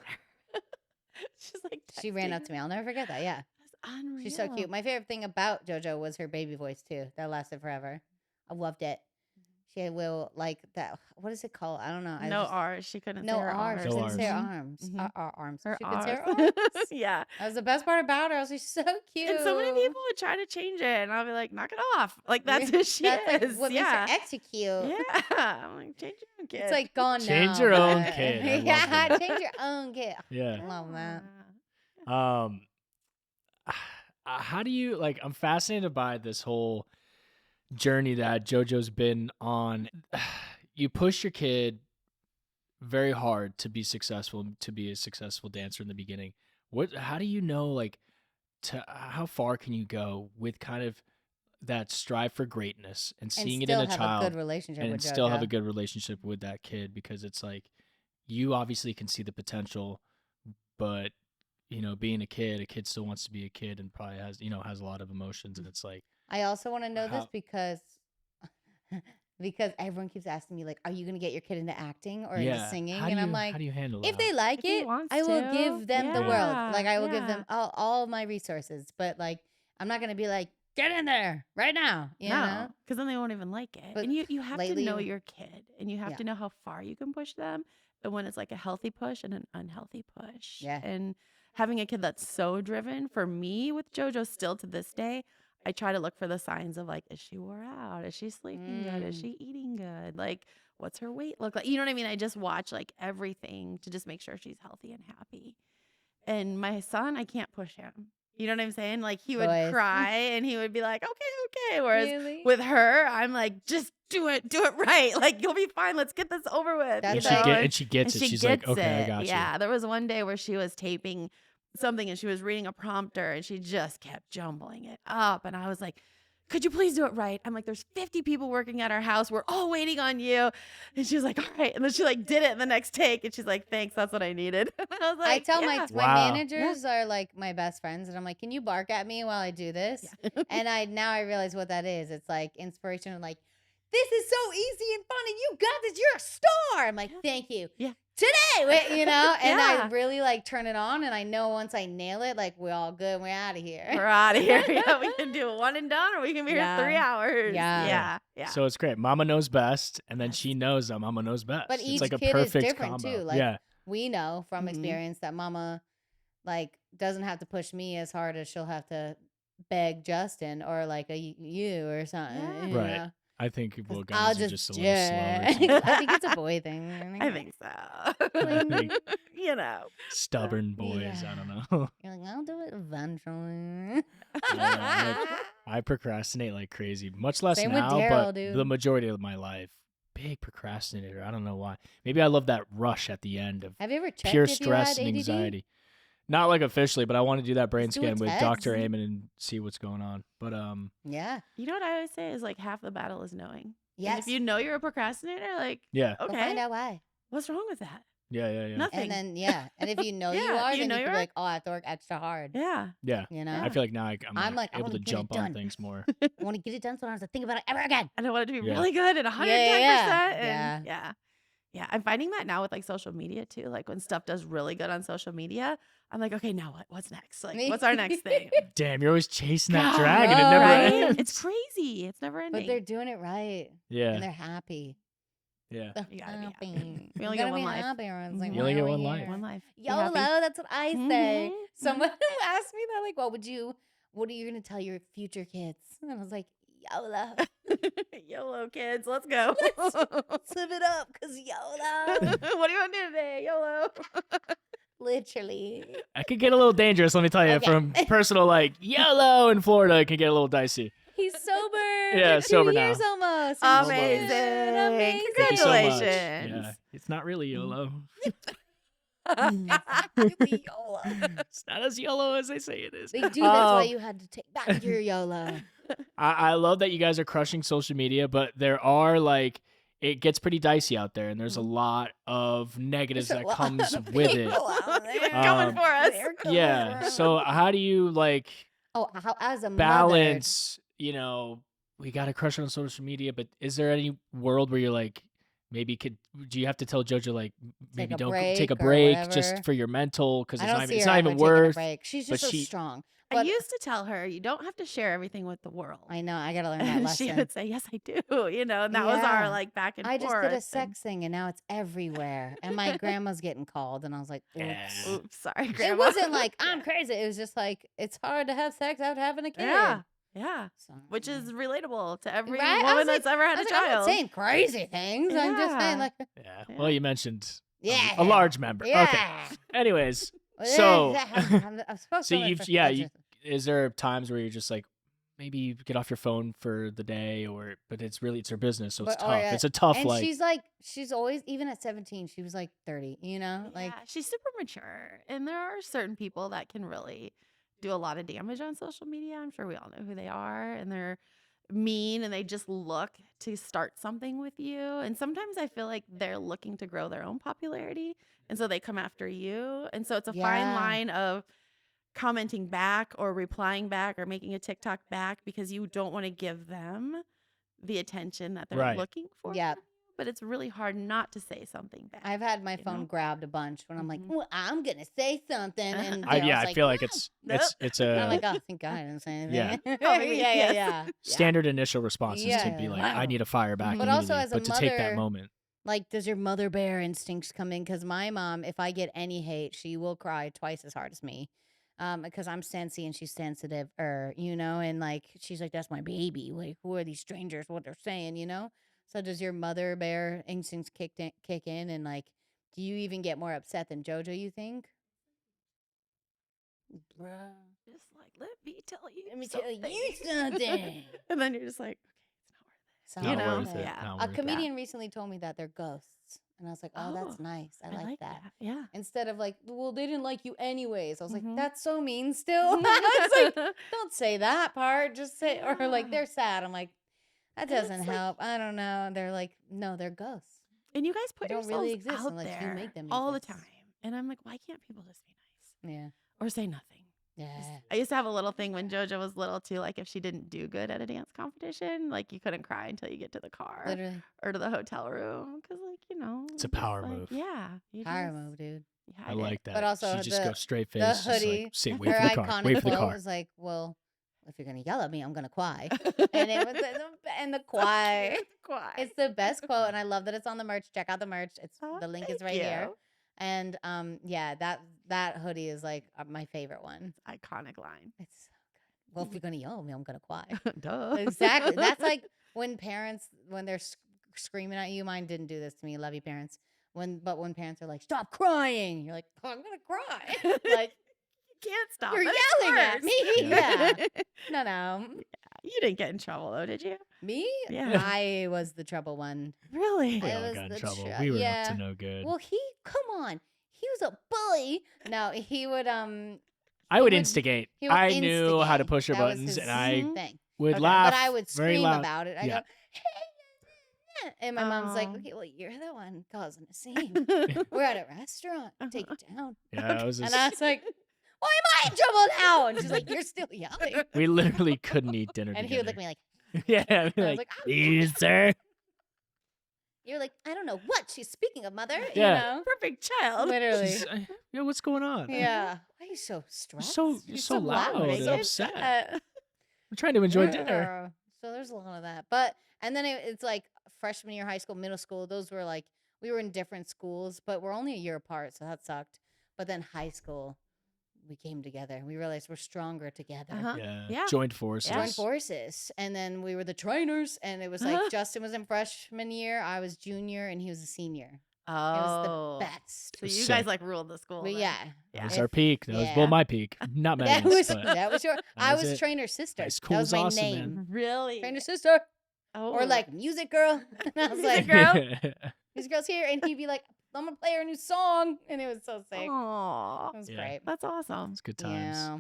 She's like, She ran up texting. to me. I'll never forget that. Yeah, That's unreal. she's so cute. My favorite thing about JoJo was her baby voice too. That lasted forever. I loved it. She will like that. What is it called? I don't know. No R's. She couldn't No say her R's. She No couldn't say her Rs. arms. Mhm. Our arms. Her She could say her R's. arms. Yeah. That was the best part about her. I was like, she's so cute. And so many people would try to change it, and I'll be like, knock it off. Like, that's Yeah, who she That's is. like what yeah. makes her extra cute. Yeah. I'm like, change your own kid. It's like gone now. Change your own but- kid. I love yeah, that. change your own kid. Yeah. I love that. How do you like? I'm fascinated by this whole journey that JoJo's been on. You push your kid very hard to be successful, to be a successful dancer in the beginning. How do you know, like, how far can you go with kind of that strive for greatness and seeing it in a have child, a good relationship and with still have JoJo. a good relationship with that kid? Because it's like, you obviously can see the potential, but being a kid still wants to be a kid and probably has a lot of emotions, and it's like, I also want to know this How- because everyone keeps asking me, like, are you going to get your kid into acting or into yeah, singing? how do And I'm you- like, how do you handle if that? they like If he it, wants I will to. give them the world. Yeah, Like, I will give yeah. them all my resources. But, like, I'm not going to be like, get in there right now. You know? No, because then they won't even like it. But And you have to lately- know your kid, and you have Yeah. to know how far you can push them, and when it's like a healthy push and an unhealthy push. Yeah. And having a kid that's so driven, for me with JoJo still to this day, I try to look for the signs of like, is she wore out? Is she sleeping good? Is Mm. she eating good? Like, what's her weight look like? You know what I mean? I just watch like everything to just make sure she's healthy and happy. And my son, I can't push him. You know what I'm saying? Like, he would Boys. cry and he would be like, okay. Whereas Really? with her, I'm like, just do it right. Like, you'll be fine. Let's get this over with. That's you And she like- know? and she gets it. she She's like, gets okay, I it. got you. Yeah, there was one day where she was taping something and she was reading a prompter and she just kept jumbling it up. And I was like, could you please do it right? I'm like, there's 50 people working at our house. We're all waiting on you. And she was like, all right. And then she like did it in the next take. And she's like, thanks. That's what I needed. I was like, I tell yeah. my Wow. managers are like my best friends, and I'm like, can you bark at me while I do this? And I realize what that is. It's like inspiration, and like, this is so easy and fun, and you got this. You're a star. I'm like, Yeah. thank you. Yeah. Today, and I Yeah. really like turn it on, and I know once I nail it, like, we're all good. We're out of here. We're out of here. Yeah, we can do it one and done, or we can be Yeah. here 3 hours. Yeah. Yeah. So it's great. Mama knows best, and then she knows that Mama knows best. But it's each like a kid is perfect different, combo. too. Like, yeah, We know from Mhm. experience that Mama, like, doesn't have to push me as hard as she'll have to beg Justin or like you or something. Yeah. you Right. know? I think little I'll guys are just a little yeah. slower. I think it's a boy thing. I think so. think- You know. Stubborn boys. I don't know. You're like, I'll do it eventually. I procrastinate like crazy. Much less Same with now, Daryl, but dude. the majority of my life, big procrastinator. I don't know why. Maybe I love that rush at the end of Have you ever checked pure if you stress had and ADD? anxiety. Not like officially, but I want to do that brain Let's do a scan with test. Dr. Amen and see what's going on. But Yeah. You know what I always say is like half the battle is knowing. And Yes. if you know you're a procrastinator, like, yeah, Go okay, find out why. what's wrong with that? yeah. Nothing. And then and if you know you Yeah, are, you then know you you can be are. like, oh, I have to work extra hard. Yeah. Yeah. You know, Yeah. I feel like now I'm like, I able wanna to get it jump on done. things more. I want to get it done so I don't have to think about it ever again. And I want it to be Yeah. really good at 110%. Yeah. And yeah. Yeah, I'm finding that now with like social media too. Like when stuff does really good on social media, I'm like, okay, now what? What's next? Like, what's our next thing? Damn, you're always chasing that God, dragon. It never right? ends. It's crazy. It's never ending. But they're doing it right. Yeah. And they're happy. Yeah. They're You gotta be happy. happy. We only You get gotta one be life. happy, or it's like, Mhm. You only why get are we one life. here? One life. Be YOLO, happy. that's what I say. Mhm. Someone asked me that, like, what are you gonna tell your future kids? And I was like, YOLO. YOLO, kids. Let's go. Let's live it up, cause YOLO. What do you want to do today? YOLO. Literally. It could get a little dangerous, let me tell you. Okay. From personal, like, YOLO in Florida, it can get a little dicey. He's sober. Yeah, for 2 sober now. years almost. Amazing. Amazing. Thank you so much. Congratulations. Yeah. It's not really YOLO. Really YOLO. It's not as YOLO as they say it is. They do. That's why you had to take back your YOLO. I love that you guys are crushing social media, but there are like it gets pretty dicey out there, and there's a lot of negatives There's a that lot comes of with it. people out there. They're coming for us. They're coming Yeah. for So us. how do you like Oh, how as a balance? You know, we got to crush it on social media, but is there any world where you're like, maybe do you have to tell JoJo like maybe a don't break take a or break whatever. just for your mental because mother, I don't see it's her not ever even taking a worth. break. She's but just so she- strong. I But used to tell her, you don't have to share everything with the world. I know I gotta learn that And lesson. she would say, yes, I do. You know, and that was Yeah. our like back and I forth. just did a and- sex thing, and now it's everywhere. And my grandma's getting called, and I was like, oops. Yeah. Oops, sorry, It Grandma. wasn't like I'm crazy. It was just like it's hard to have sex after having a kid. Yeah. Yeah. So, Which is relatable to every Right? I woman was that's ever I had a was like, I'm not child. saying crazy things. I'm just saying Yeah. like, Yeah. Yeah. Well, you mentioned yeah, a large member. Yeah. Okay. Anyways, so I'm supposed so to you've is there times where you're just like maybe you get off your phone for the day but it's her business, so it's But- or, tough. yeah. It's a tough and like she's always, even at 17, she was like 30, you know? Like, Yeah, she's super mature. And there are certain people that can really do a lot of damage on social media. I'm sure we all know who they are. And they're mean and they just look to start something with you. And sometimes I feel like they're looking to grow their own popularity. And so they come after you. And so it's a fine Yeah. line of commenting back or replying back or making a TikTok back because you don't want to give them the attention that they're Right. looking for. Yep. But it's really hard not to say something back. I've had my you phone know? grabbed a bunch when I'm like, Mhm. well, I'm going to say something. And I Daryl's I feel like "No." it's And I'm a like, oh, thank God I didn't say anything. Yeah. Oh, maybe, yeah, yes. yeah. standard initial responses to Yeah, be like, yeah. I need to fire back But also immediately, as a but to take that mother- moment. Like, does your mother bear instincts come in? Because my mom, if I get any hate, she will cry twice as hard as me. Because I'm sensy and she's sensitive, you know, and like she's like, that's my baby. Like, who are these strangers? What they're saying, you know? So does your mother bear instincts kick in, and like, do you even get more upset than JoJo? You think? Bruh, Just like, let me tell you. let me tell you something." something. And then you're just like, Sounds You Not know, worth it. yeah. Not A worth it. comedian recently told me that they're ghosts, and I was like, oh, that's Oh, nice. I like that. Yeah. Instead of like, well, they didn't like you anyways. I was Mhm. like, that's so mean still. It's like, don't say that part. Just say, or like, Yeah. they're sad. I'm like, that And it's doesn't like- help. I don't know. And they're like, no, they're ghosts. And you guys put don't yourselves really exist out unless you there make them all the exist. time. And I'm like, why can't people just be nice Yeah. or say nothing? Yeah. I used to have a little thing when JoJo was little too, like if she didn't do good at a dance competition, like you couldn't cry until you get to the car Literally. or to the hotel room because, like, you know, It's a just, power like, move. Yeah, you Power just- move, dude. Yeah, I did. like that. But also she just the- goes straight face. The just like, hoodie, "Say, her wait for the car. iconic Wait for the quote car." was like, well, if you're going to yell at me, I'm going to cry. And it was and the cry. Quiet. It's the best quote, and I love that it's on the merch. Check out the merch. Oh, The link is thank right here. you. And yeah, that hoodie is like my favorite one. Iconic line. It's so good. Well, if you're gonna yell at me, I'm gonna cry. Duh. Exactly. That's like when parents, when they're screaming at you. Mine didn't do this to me. Love you, parents. When parents are like, "Stop crying," you're like, oh, "I'm gonna cry." Like, You can't stop. You're but it's yelling at worse. me. Yeah. no. You didn't get in trouble though, did you? Me? Yeah. I was the trouble one. Really? We I all was got in the trouble. tr- We were up yeah. to no good. Well, come on. He was a bully. No, he would I would would- instigate. he would I knew how to instigate. push her That was buttons, his and I thing. would Okay. laugh. But I would very scream loud. about it. I Yeah. go, hey, and my mom's like, Oh. okay, well, you're the one causing a scene. We're at a restaurant. Take it down. Yeah, it was And just, I was like, why am I in trouble now? And she's like, you're still yelling. we literally couldn't eat dinner And he would together. look at me like, Yeah, I'd be I was like, like, "I'm "Please, sir." You're like, I don't know what she's speaking of, mother. Yeah. You know, Perfect child. literally. She's, what's going on? Yeah. Why are you so You're stressed? you're so loud and Make it upset. upset. I'm trying to enjoy dinner. So there's a lot of that. But and then it's like freshman year, high school, middle school. Those were like we were in different schools, but we're only a year apart, so that sucked. But then high school, we came together. We realized we're stronger together. Yeah. Joined forces. Joined forces, and then we were the trainers, and it was like Justin was in freshman year, I was junior, and he was a senior. It was the best. So you Sick. guys like ruled the school. But then. yeah, That was Yeah. our peak. That was Yeah. well my peak. Not that Megan's, was but that was your. I was was it. trainer's sister. High That school was was my awesome, name. man. Really? Trainer sister, Oh. or like music girl. And I was like, Music girl? music girl's here, and he'd be like, I'm gonna play her a new song, and it was so sick. Aw. It was Yeah. great. That's awesome. It's good times. Yeah.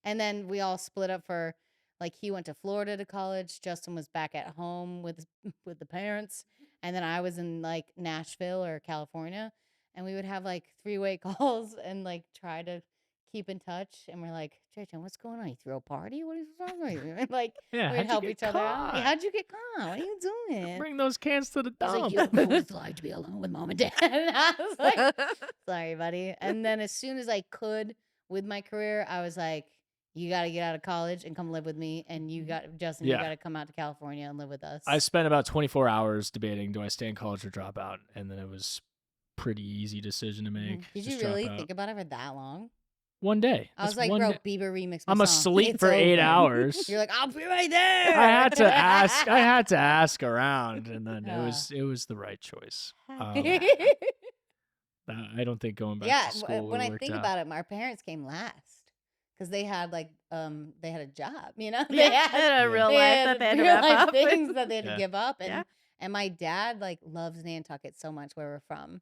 And then we all split up for like he went to Florida to college. Justin was back at home with the parents. And then I was in like Nashville or California. And we would have like 3-way calls and like try to keep in touch. And we're like, JoJo, what's going on? You threw a party? What is wrong with you? And like Yeah, we'd how'd you help get each other out. caught? Yeah, how'd you get caught? What are you doing? Bring those cans to the I was like, dump. you don't know what it's like to be alone with mom and dad. And I was like, sorry, buddy. And then as soon as I could with my career, I was like, you got to get out of college and come live with me. And you got, Justin, you Yeah. got to come out to California and live with us. I spent about 24 hours debating, do I stay in college or drop out? And then it was pretty easy decision to make. Did Just you drop really out. think about it for that long? One day. I was That's like, one bro, day. Bieber remix my I'm song. asleep It's for 8 over. hours. You're like, I'll be right there. I had to ask. I had to ask around, and then Yeah. it was the right choice. I don't think going back Yeah, to school when I worked think out. about it, my parents came last because they had like they had a job, you know. Yeah, They had and a real they life had that they had to real wrap life up. things that they had Yeah. to give up, Yeah. and my dad like loves Nantucket so much where we're from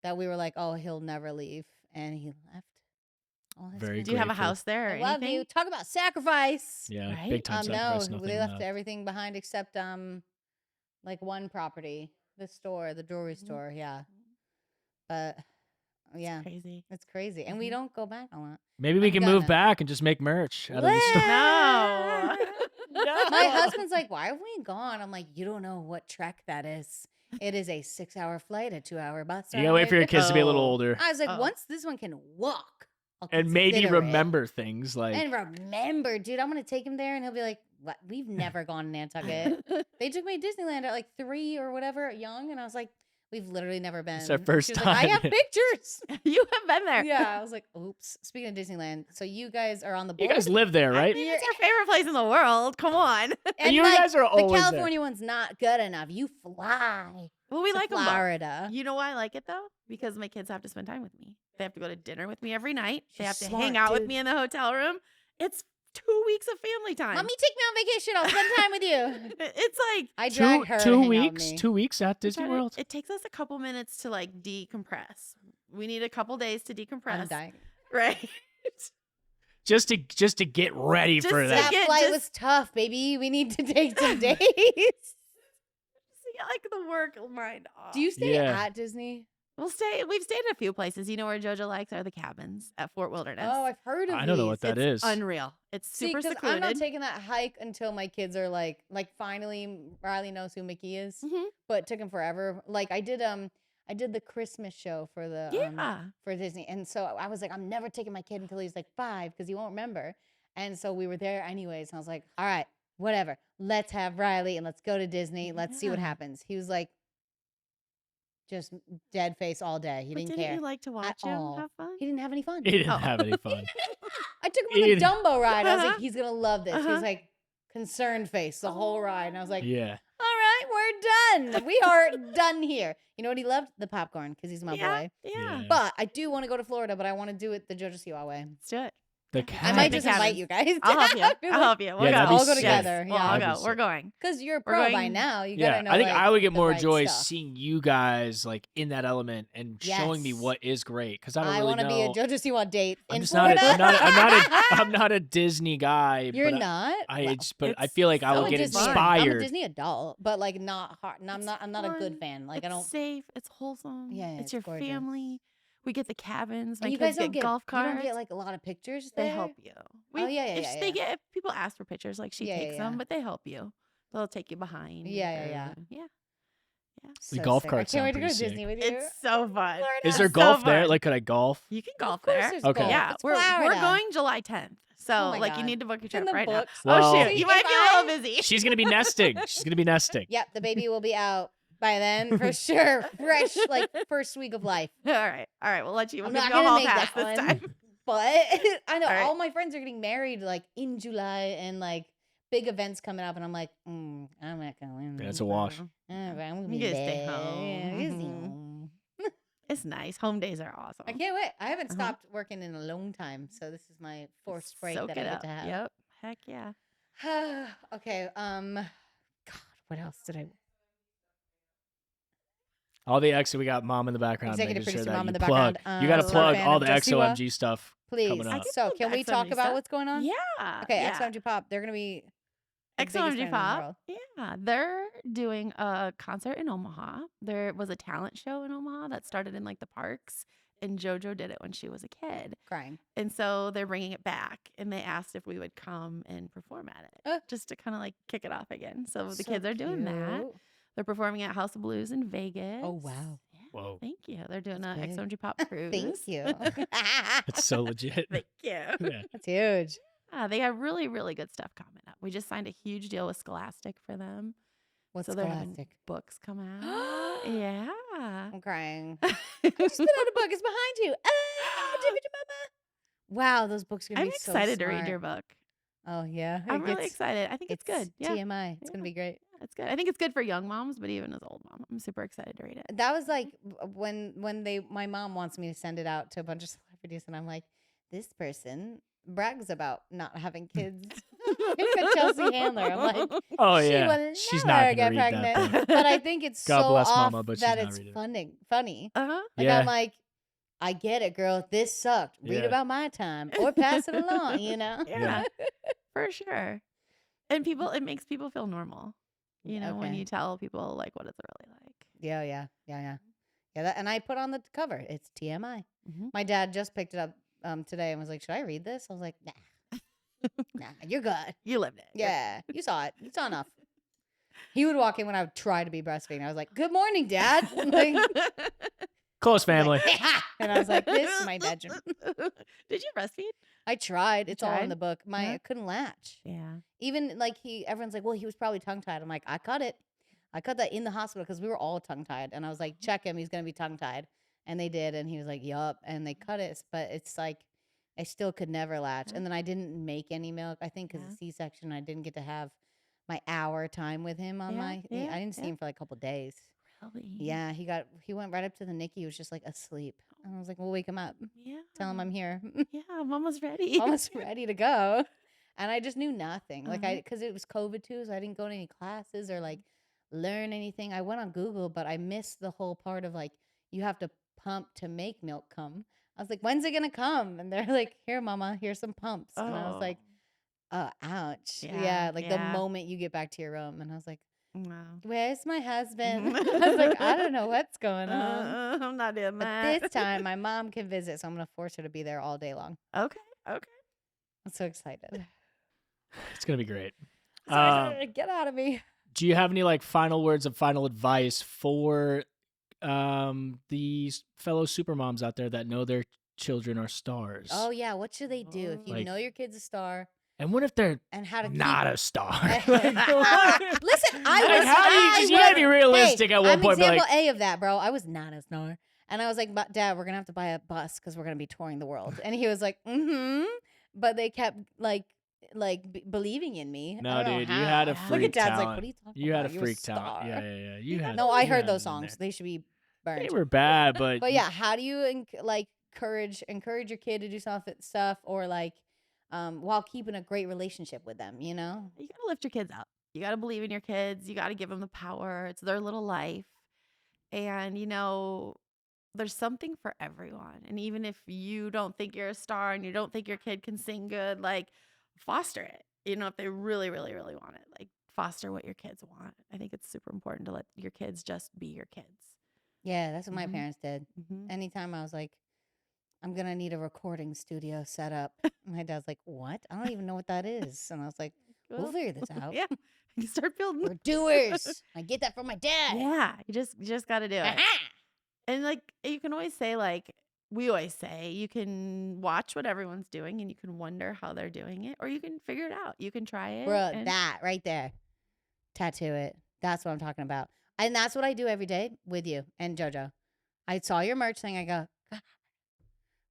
that we were like, oh, he'll never leave, and he left. Oh, that's Very crazy. Do you have a grateful. house there or I love anything? you. Talk about sacrifice. Yeah, Right? big time No, sacrifice. Nothing they left left. everything behind except like one property, the store, the jewelry Mhm. store. Yeah, but yeah, Crazy. it's crazy, and we Mhm. don't go back a lot. Maybe we I'm can move gonna. back and just make merch out of the store. No. No. My husband's like, why have we gone? I'm like, you don't know what trek that is. It is a 6-hour flight, a 2-hour bus You gotta wait for your ride. kids to be a little Oh. older I was like, Oh. once this one can walk, I'll and maybe consider it. remember things like And remember, dude, I'm gonna take him there, and he'll be like, "What? We've never gone to Nantucket." They took me to Disneyland at like 3 or whatever, young, and I was like, "We've literally never been." It's our first She was like, I have time. pictures. You have been there. Yeah, I was like, "Oops." Speaking of Disneyland, so you guys are on the you board. guys live there, I right? mean, it's our favorite place in the world. Come on. and you like, guys are the always there. California one's not good enough. You fly Well, we to like them both. Florida. You know why I like it though? Because my kids have to spend time with me. They have to go to dinner with me every night. They She's have to smart, hang out with dude. me in the hotel room. It's 2 weeks of family time. Mommy, take me on vacation. I'll spend time with you. It's like I drag her to Two hang out with weeks. me. 2 weeks at we Disney try to- World. It takes us a couple minutes to like decompress. We need a couple days to I'm decompress. dying. Right. Just to get ready Just for to that. That get- flight just- was tough, baby. We need to take some days. See, like the work mind off. Do you stay Yeah. at Disney? We've stayed in a few places. You know where JoJo likes are the cabins at Fort Wilderness. Oh, I've heard of I don't know what these. that it's is. unreal. It's See, super 'cause secluded. I'm not taking that hike until my kids are like finally Riley knows who Mickey is. Mhm. But it took him forever. Like I did the Christmas show for the Yeah. for Disney. And so I was like, I'm never taking my kid until he's like 5 because he won't remember. And so we were there anyways. And I was like, all right, whatever. Let's have Riley and let's go to Disney. Let's see what Yeah. happens. He was like just dead face all day. He But didn't didn't care. you like to watch him all. have fun? He didn't have any fun. He didn't Oh. have any fun. I took him on He the didn't- Dumbo ride. I was like, Uh-huh. he's gonna love this. He was Uh-huh. like concerned face the whole ride. And I was like, Yeah. all right, we're done. We are done here. You know what he loved? The popcorn because he's my yeah. boy. Yeah. Yeah. But I do want to go to Florida, but I want to do it the JoJo Siwa way. Let's do it. The I might the just invite cabins. you guys. I'll help you. I'll help you. We'll Yeah, go. that'd be I'll go sick. together. Well, I'll That'd go. be We're sick. going. Because you're a We're pro by going- now. You Yeah, gotta know. I think like, I would get the more right joy stuff. seeing you guys like in that element and showing me Yes. what is great because I don't I really want to be a know. JoJo Siwa date I'm in just not. Florida. I'm not a Disney guy. You're but not. I Well, but I it's feel like I so will I'm a get Disney. inspired. I'm a Disney adult, but like not hard. No, I'm It's not. I'm not a good fun. fan. Like It's I don't. safe. It's wholesome. Yeah, it's it's your gorgeous. family. We get the cabins. My And you kids guys don't get get golf You carts. don't get like a lot of pictures. They there? help you. Oh, yeah, if yeah, they yeah. get if people ask for pictures, like she Yeah, takes yeah, them, yeah. but they help you. They'll take you behind. Yeah, yeah, yeah. Yeah. Yeah. The So golf sick. carts I can't sound wait to go pretty to sick. Disney with you. It's so fun. Florida. Is there It's golf so there? fun. Like, could I golf? You can Of golf course there. there's Okay. golf. Yeah, It's we're Florida. going July 10th. So Oh my like you God. need to book your It's in trip the right books. now. Oh Well- shoot, See, you might if be a little busy. She's gonna be nesting. She's gonna be nesting. Yep, the baby will be out by then for sure. Fresh, like first week of life. All right. We'll let you. We'll I'm give not you a gonna hall make pass that this one. time. But I know All right. all my friends are getting married like in July and like big events coming up, and I'm like, I'm not going. Yeah, it's a wash. I'm gonna You be gotta stay there. home. Yeah, I gotta stay Mhm. home. It's nice. Home days are awesome. I can't wait. I haven't Uh-huh. stopped working in a long time, so this is my forced break Soak that I it get up. to have. Yep. Heck yeah. Okay. God, what else did I? All the X, we got mom in the background. Executive making sure producer that mom you in the plug. background. You got to Super plug fan all of the Jess Siwa. XOMG stuff Please. coming up. So, do can we XOMG talk about stuff. what's going on? Yeah. Okay, yeah. XOMG Pop. They're gonna be the biggest XOMG band in the Pop. world. Yeah, they're doing a concert in Omaha. There was a talent show in Omaha that started in like the parks, and JoJo did it when she was a kid. Crying. And so they're bringing it back, and they asked if we would come and perform at it, just to kind of like kick it off again. So the So kids are doing that. cute. They're performing at House of Blues in Vegas. Oh, wow. Yeah, Whoa. thank you. They're doing That's a big. XOMG Pop cruise. Thank you. It's so legit. Thank you. Yeah. That's huge. They got really, really good stuff coming up. We just signed a huge deal with Scholastic for them. What's so they're having Scholastic? books come out. Yeah. I'm crying. I just put out a book. It's behind you. Ah, give it to mama. Wow, those books are gonna I'm be so excited to read smart. your book. Oh yeah, I'm really excited. I think it's good. Yeah. TMI. It's gonna Yeah. be great. It's good. I think it's good for young moms, but even as old mom, I'm super excited to read it. That was like when my mom wants me to send it out to a bunch of celebrities, and I'm like, this person brags about not having kids. Chelsea Handler. I'm like, Oh she yeah. will She's never not get gonna read that. pregnant. book. But I think it's God so bless off mama, but she's that not it's reading it. funny. Uh-huh. Like Yeah. I'm like, I get it, girl. This sucked. Read Yeah. about my time or pass it along. You know. Yeah, for sure. And it makes people feel normal. You know, when Okay. you tell people like what it's really like. Yeah. That, and I put on the cover. It's TMI. Mhm. My dad just picked it up today and was like, "Should I read this?" I was like, "Nah, you're good. You lived it. Yeah, you saw it. You saw enough." He would walk in when I would try to be breastfeeding. I was like, "Good morning, Dad." Like, Close family. and I was like, "This is my bedroom." Did you breastfeed? I tried. It's all in tried? the book. Yeah. I couldn't latch. Yeah. Even like everyone's like, "Well, he was probably tongue tied." I'm like, "I cut it. I cut that in the hospital because we were all tongue tied." And I was like, "Check him. He's gonna be tongue tied." And they did, and he was like, "Yup." And they cut it, but it's like I still could never latch. Yeah. And then I didn't make any milk. I think because Yeah. of C-section, I didn't get to have my hour time with him on Yeah, I yeah, didn't see yeah. him for like a couple days. Really? Yeah, he went right up to the NICU. He was just like asleep. And I was like, "We'll wake him up. Yeah. Tell him I'm here." Yeah, mama's ready. Almost ready to go. And I just knew nothing. Like Uh-huh. because it was COVID too, so I didn't go to any classes or like learn anything. I went on Google, but I missed the whole part of like you have to pump to make milk come. I was like, "When's it gonna come?" And they're like, "Here, mama, here's some pumps." And I was like, "Oh, ouch." Yeah, Yeah, like the yeah. moment you get back to your room. And I was like, Wow. "Where's my husband?" I was like, "I don't know what's going on." I'm not doing But that. this time my mom can visit, so I'm gonna force her to be there all day long. Okay. I'm so excited. It's gonna be great. So excited. Get out of me. Do you have any like final words of final advice for these fellow supermoms out there that know their children are stars? Oh yeah, what should they do if you Like- know your kid's a star And what if they're and how to not keep... a star? Listen, I Like, was. how do you I just- you gotta be was- realistic hey, at one I'm point, be example like- A of that, bro. I was not a star, and I was like, "Dad, we're gonna have to buy a bus because we're gonna be touring the world." And he was like, "Mm-hmm." But they kept believing in me. I No, don't know dude, you had a how. freak Look at Dad's talent. like, "What are you talking You about? had a You're freak talent. Yeah, star." yeah. You had. No, I you heard had those it in songs. there. They should be burned. They were bad, but But yeah, how do you encourage your kid to do stuff or while keeping a great relationship with them, you know? You gotta lift your kids up. You gotta believe in your kids. You gotta give them the power. It's their little life. And there's something for everyone. And even if you don't think you're a star and you don't think your kid can sing good, like foster it. If they really, really, really want it, like foster what your kids want. I think it's super important to let your kids just be your kids. Yeah, that's what my Mhm. parents did. Mm-hmm. Anytime I was like, I'm gonna need a recording studio set up. My dad's like, "What? I don't even know what that is." And I was like, "We'll figure this out." Yeah. You start building. We're doers. I get that from my dad. Yeah, you just got to do it. Aha! And like you can always say, like we always say, you can watch what everyone's doing and you can wonder how they're doing it, or you can figure it out. You can try it. Bro, and- that right there. Tattoo it. That's what I'm talking about. And that's what I do every day with you and JoJo. I saw your merch thing. I go, God.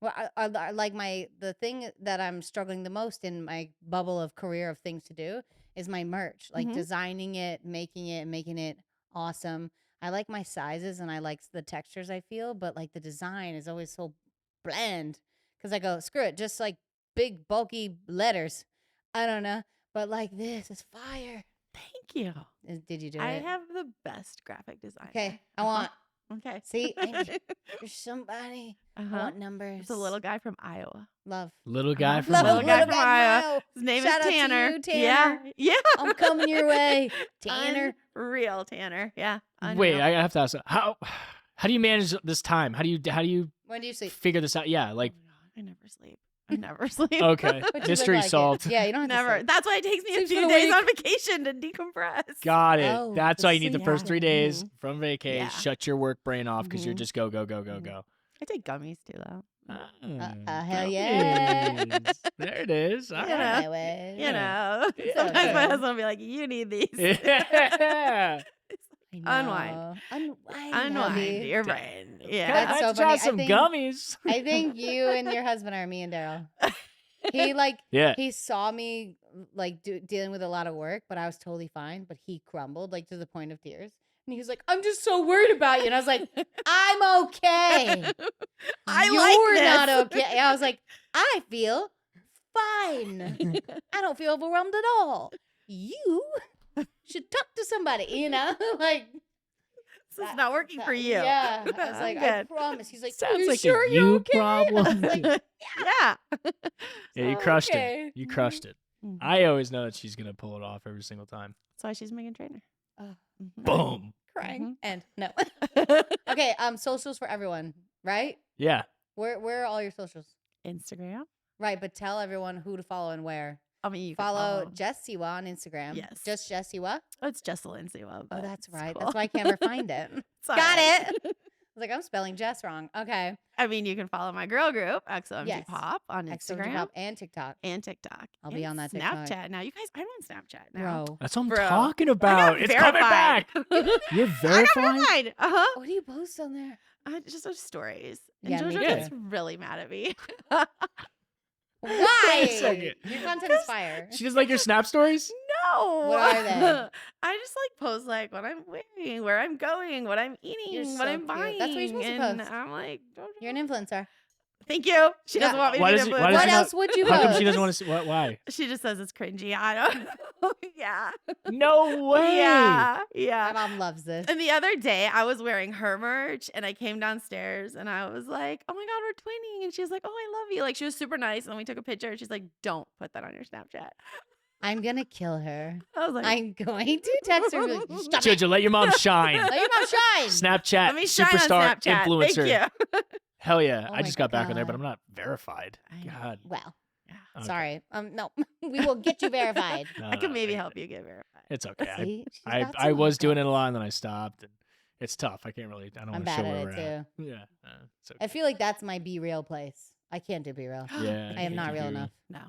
Well, I like the thing that I'm struggling the most in my bubble of career of things to do is my merch, like Mhm. designing it, making it awesome. I like my sizes and I like the textures I feel, but like the design is always so bland because I go, screw it, just like big bulky letters. I don't know, but like this is fire. Thank you. Did you do I it? have the best graphic designer. Okay, I Uh-huh. want. Okay. See, there's somebody. I Uh-huh. want numbers. It's a little guy from Iowa. Love. Little guy from Love Little a guy little from guy Iowa. His name Shout is out to Tanner. you, Tanner. Yeah. Yeah. I'm coming your way, Tanner. Real Tanner. Yeah. Wait, unreal. I have to ask how do you manage this time? How do you When do you sleep? figure this out? Yeah, like Oh my God, I never sleep. I never sleep. okay, But you look mystery like it. solved. Yeah, you don't have to Never. sleep. That's why it takes me a Sleeps for few the days week. on vacation to decompress. Got it. Oh, That's the why you need the sleep. first 3 days Mhm. from vacay. Yeah. Shut your work brain off because you're Mhm. just go. Mhm. I take gummies too, though. Hell yeah. gummies. There it is. All You right. know. My way. You Yeah. know, Yeah. sometimes my husband will be like, "You need these." Yeah. I Unwind. know. Unwind. Unwind hubby. your brain. Yeah. That's I so have to try funny. I some think- gummies. I think you and your husband are me and Daryl. He Yeah. he saw me like dealing with a lot of work, but I was totally fine. But he crumbled like to the point of tears, and he was like, "I'm just so worried about you." And I was like, "I'm okay. You're not okay." I was like, "I feel fine. I don't feel overwhelmed at all. You should talk to somebody." You know, like This is not working for you. Yeah, I was I'm like, "I good. promise." He's like, Sounds "Are you like sure a you're you okay?" problem. I was like, Yeah. Yeah, you Oh, crushed okay. it. You crushed it. Mhm. I always know that she's gonna pull it off every single time. That's why she's Meghan Trainor. Oh. Mhm. Boom. crying and no. Okay, socials for everyone, right? Yeah. Where are all your socials? Instagram. Right, but tell everyone who to follow and where. I mean, you can Follow follow. Jess Siwa on Instagram. Yes. Just Jess Siwa. Oh, it's just a Lindsay Siwa. Oh, that's it's right. cool. That's why I can't ever find it. It's all Got right. it. I was like, I'm spelling Jess wrong. Okay. I mean, you can follow my girl group, XOMG Yes. Pop, on XOMG Instagram Pop and TikTok. and TikTok. I'll be and on that TikTok. Snapchat now. You guys, I'm on Snapchat now. Bro. That's what I'm Bro, talking I about. got It's coming back. verified. You're I got verified? verified. Uh-huh. What do you post on there? Just those stories. And Yeah, me JoJo too. gets really mad at me. Why? Wait a second. Your content is fire. She doesn't like your snap stories? No. What are they? I just like post like what I'm wearing, where I'm going, what I'm eating, You're what so I'm cute. buying. That's what you're supposed to and post. I'm like, JoJo. You're an influencer. Thank you. She doesn't Yeah. want me Why to does be it- an why does What she influencer. not- else would you How come post? she doesn't want to see what? Why? She just says it's cringy. I don't know. Yeah. No way. Yeah. My Yeah. mom loves this. And the other day I was wearing her merch and I came downstairs and I was like, oh my God, we're twinning. And she was like, oh, I love you. Like she was super nice. And we took a picture and she's like, don't put that on your Snapchat. I'm gonna kill her. I was like, I'm going to text her. Like, Stop it. Jojo, let your mom shine. Let your mom shine. Snapchat, let me shine on superstar, Snapchat. influencer. Thank you. Hell yeah. Oh I my just got back on there, but God. I'm not verified. I know. God. Well, Yeah. Okay. sorry. No, we will get you verified. No, I can no, maybe help you get verified. It's okay. See, she's I got I some was doing it a confidence. lot and then I stopped. And it's tough. I can't really, I don't I'm want to show bad where at we're it at. too. Yeah. It's okay. I feel like that's my be real place. I can't do be real. Yeah. I am not real hear you. enough. No.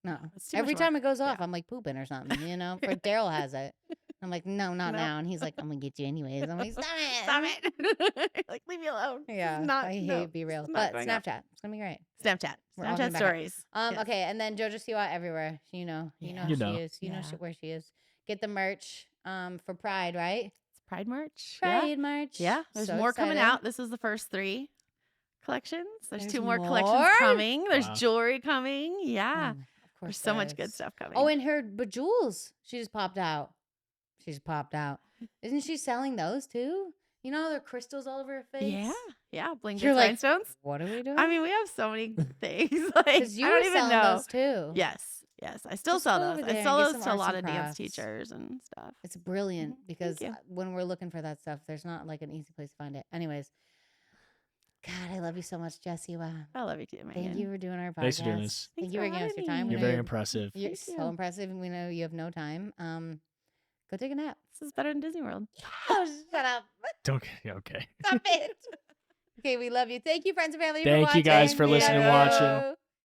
No. It's too Every much time work. it goes off, Yeah. I'm like pooping or something, you know? For Daryl has it. I'm like, no, not No. now. And he's like, I'm gonna get you anyways. I'm like, stop it. Stop it. Like, leave me alone. This is Yeah. not, I hate no, be real. this is not But going up. Snapchat. It's gonna be great. Snapchat. We're all Snapchat gonna back up. stories. Yes. Okay, and then JoJo Siwa everywhere. You know Yeah. who You she know. is. You know Yeah. where she is. Get the merch for Pride, right? It's Pride merch. Yeah. Pride merch. Yeah. There's So more coming excited. out. This is the first 3 collections. There's There's 2 more more? collections coming. There's Wow. jewelry coming. Yeah. Of course There's so much there good is. stuff coming. Oh, and her bejewels. She just popped out. She's popped out. Isn't she selling those too? You know, there are crystals all over her face. yeah. Yeah. Bling You're Bits like, rhinestones. What are we doing? I mean, we have so many things. Like, because you I were don't even selling know. those too. Yes. Yes. I still Just sell go those. over I there sell and get those some to a arts lot and of dance crafts. teachers and stuff. It's brilliant Mhm. because Thank you. when we're looking for that stuff, there's not like an easy place to find it. Anyways, God, I love you so much, Jess Siwa. I love you too, Megan. Thank you for doing our podcast. Thanks for doing this. Thank Thanks you for for giving us your having time. me. We You're know very impressive. You're Thank so you. impressive, and we know you have no time. Go take a nap. This is better than Disney World. Oh, shut up. Don't. Okay. Stop it. Okay, we love you. Thank you, friends and family, for Thank you guys watching. for We listening love and watching. you.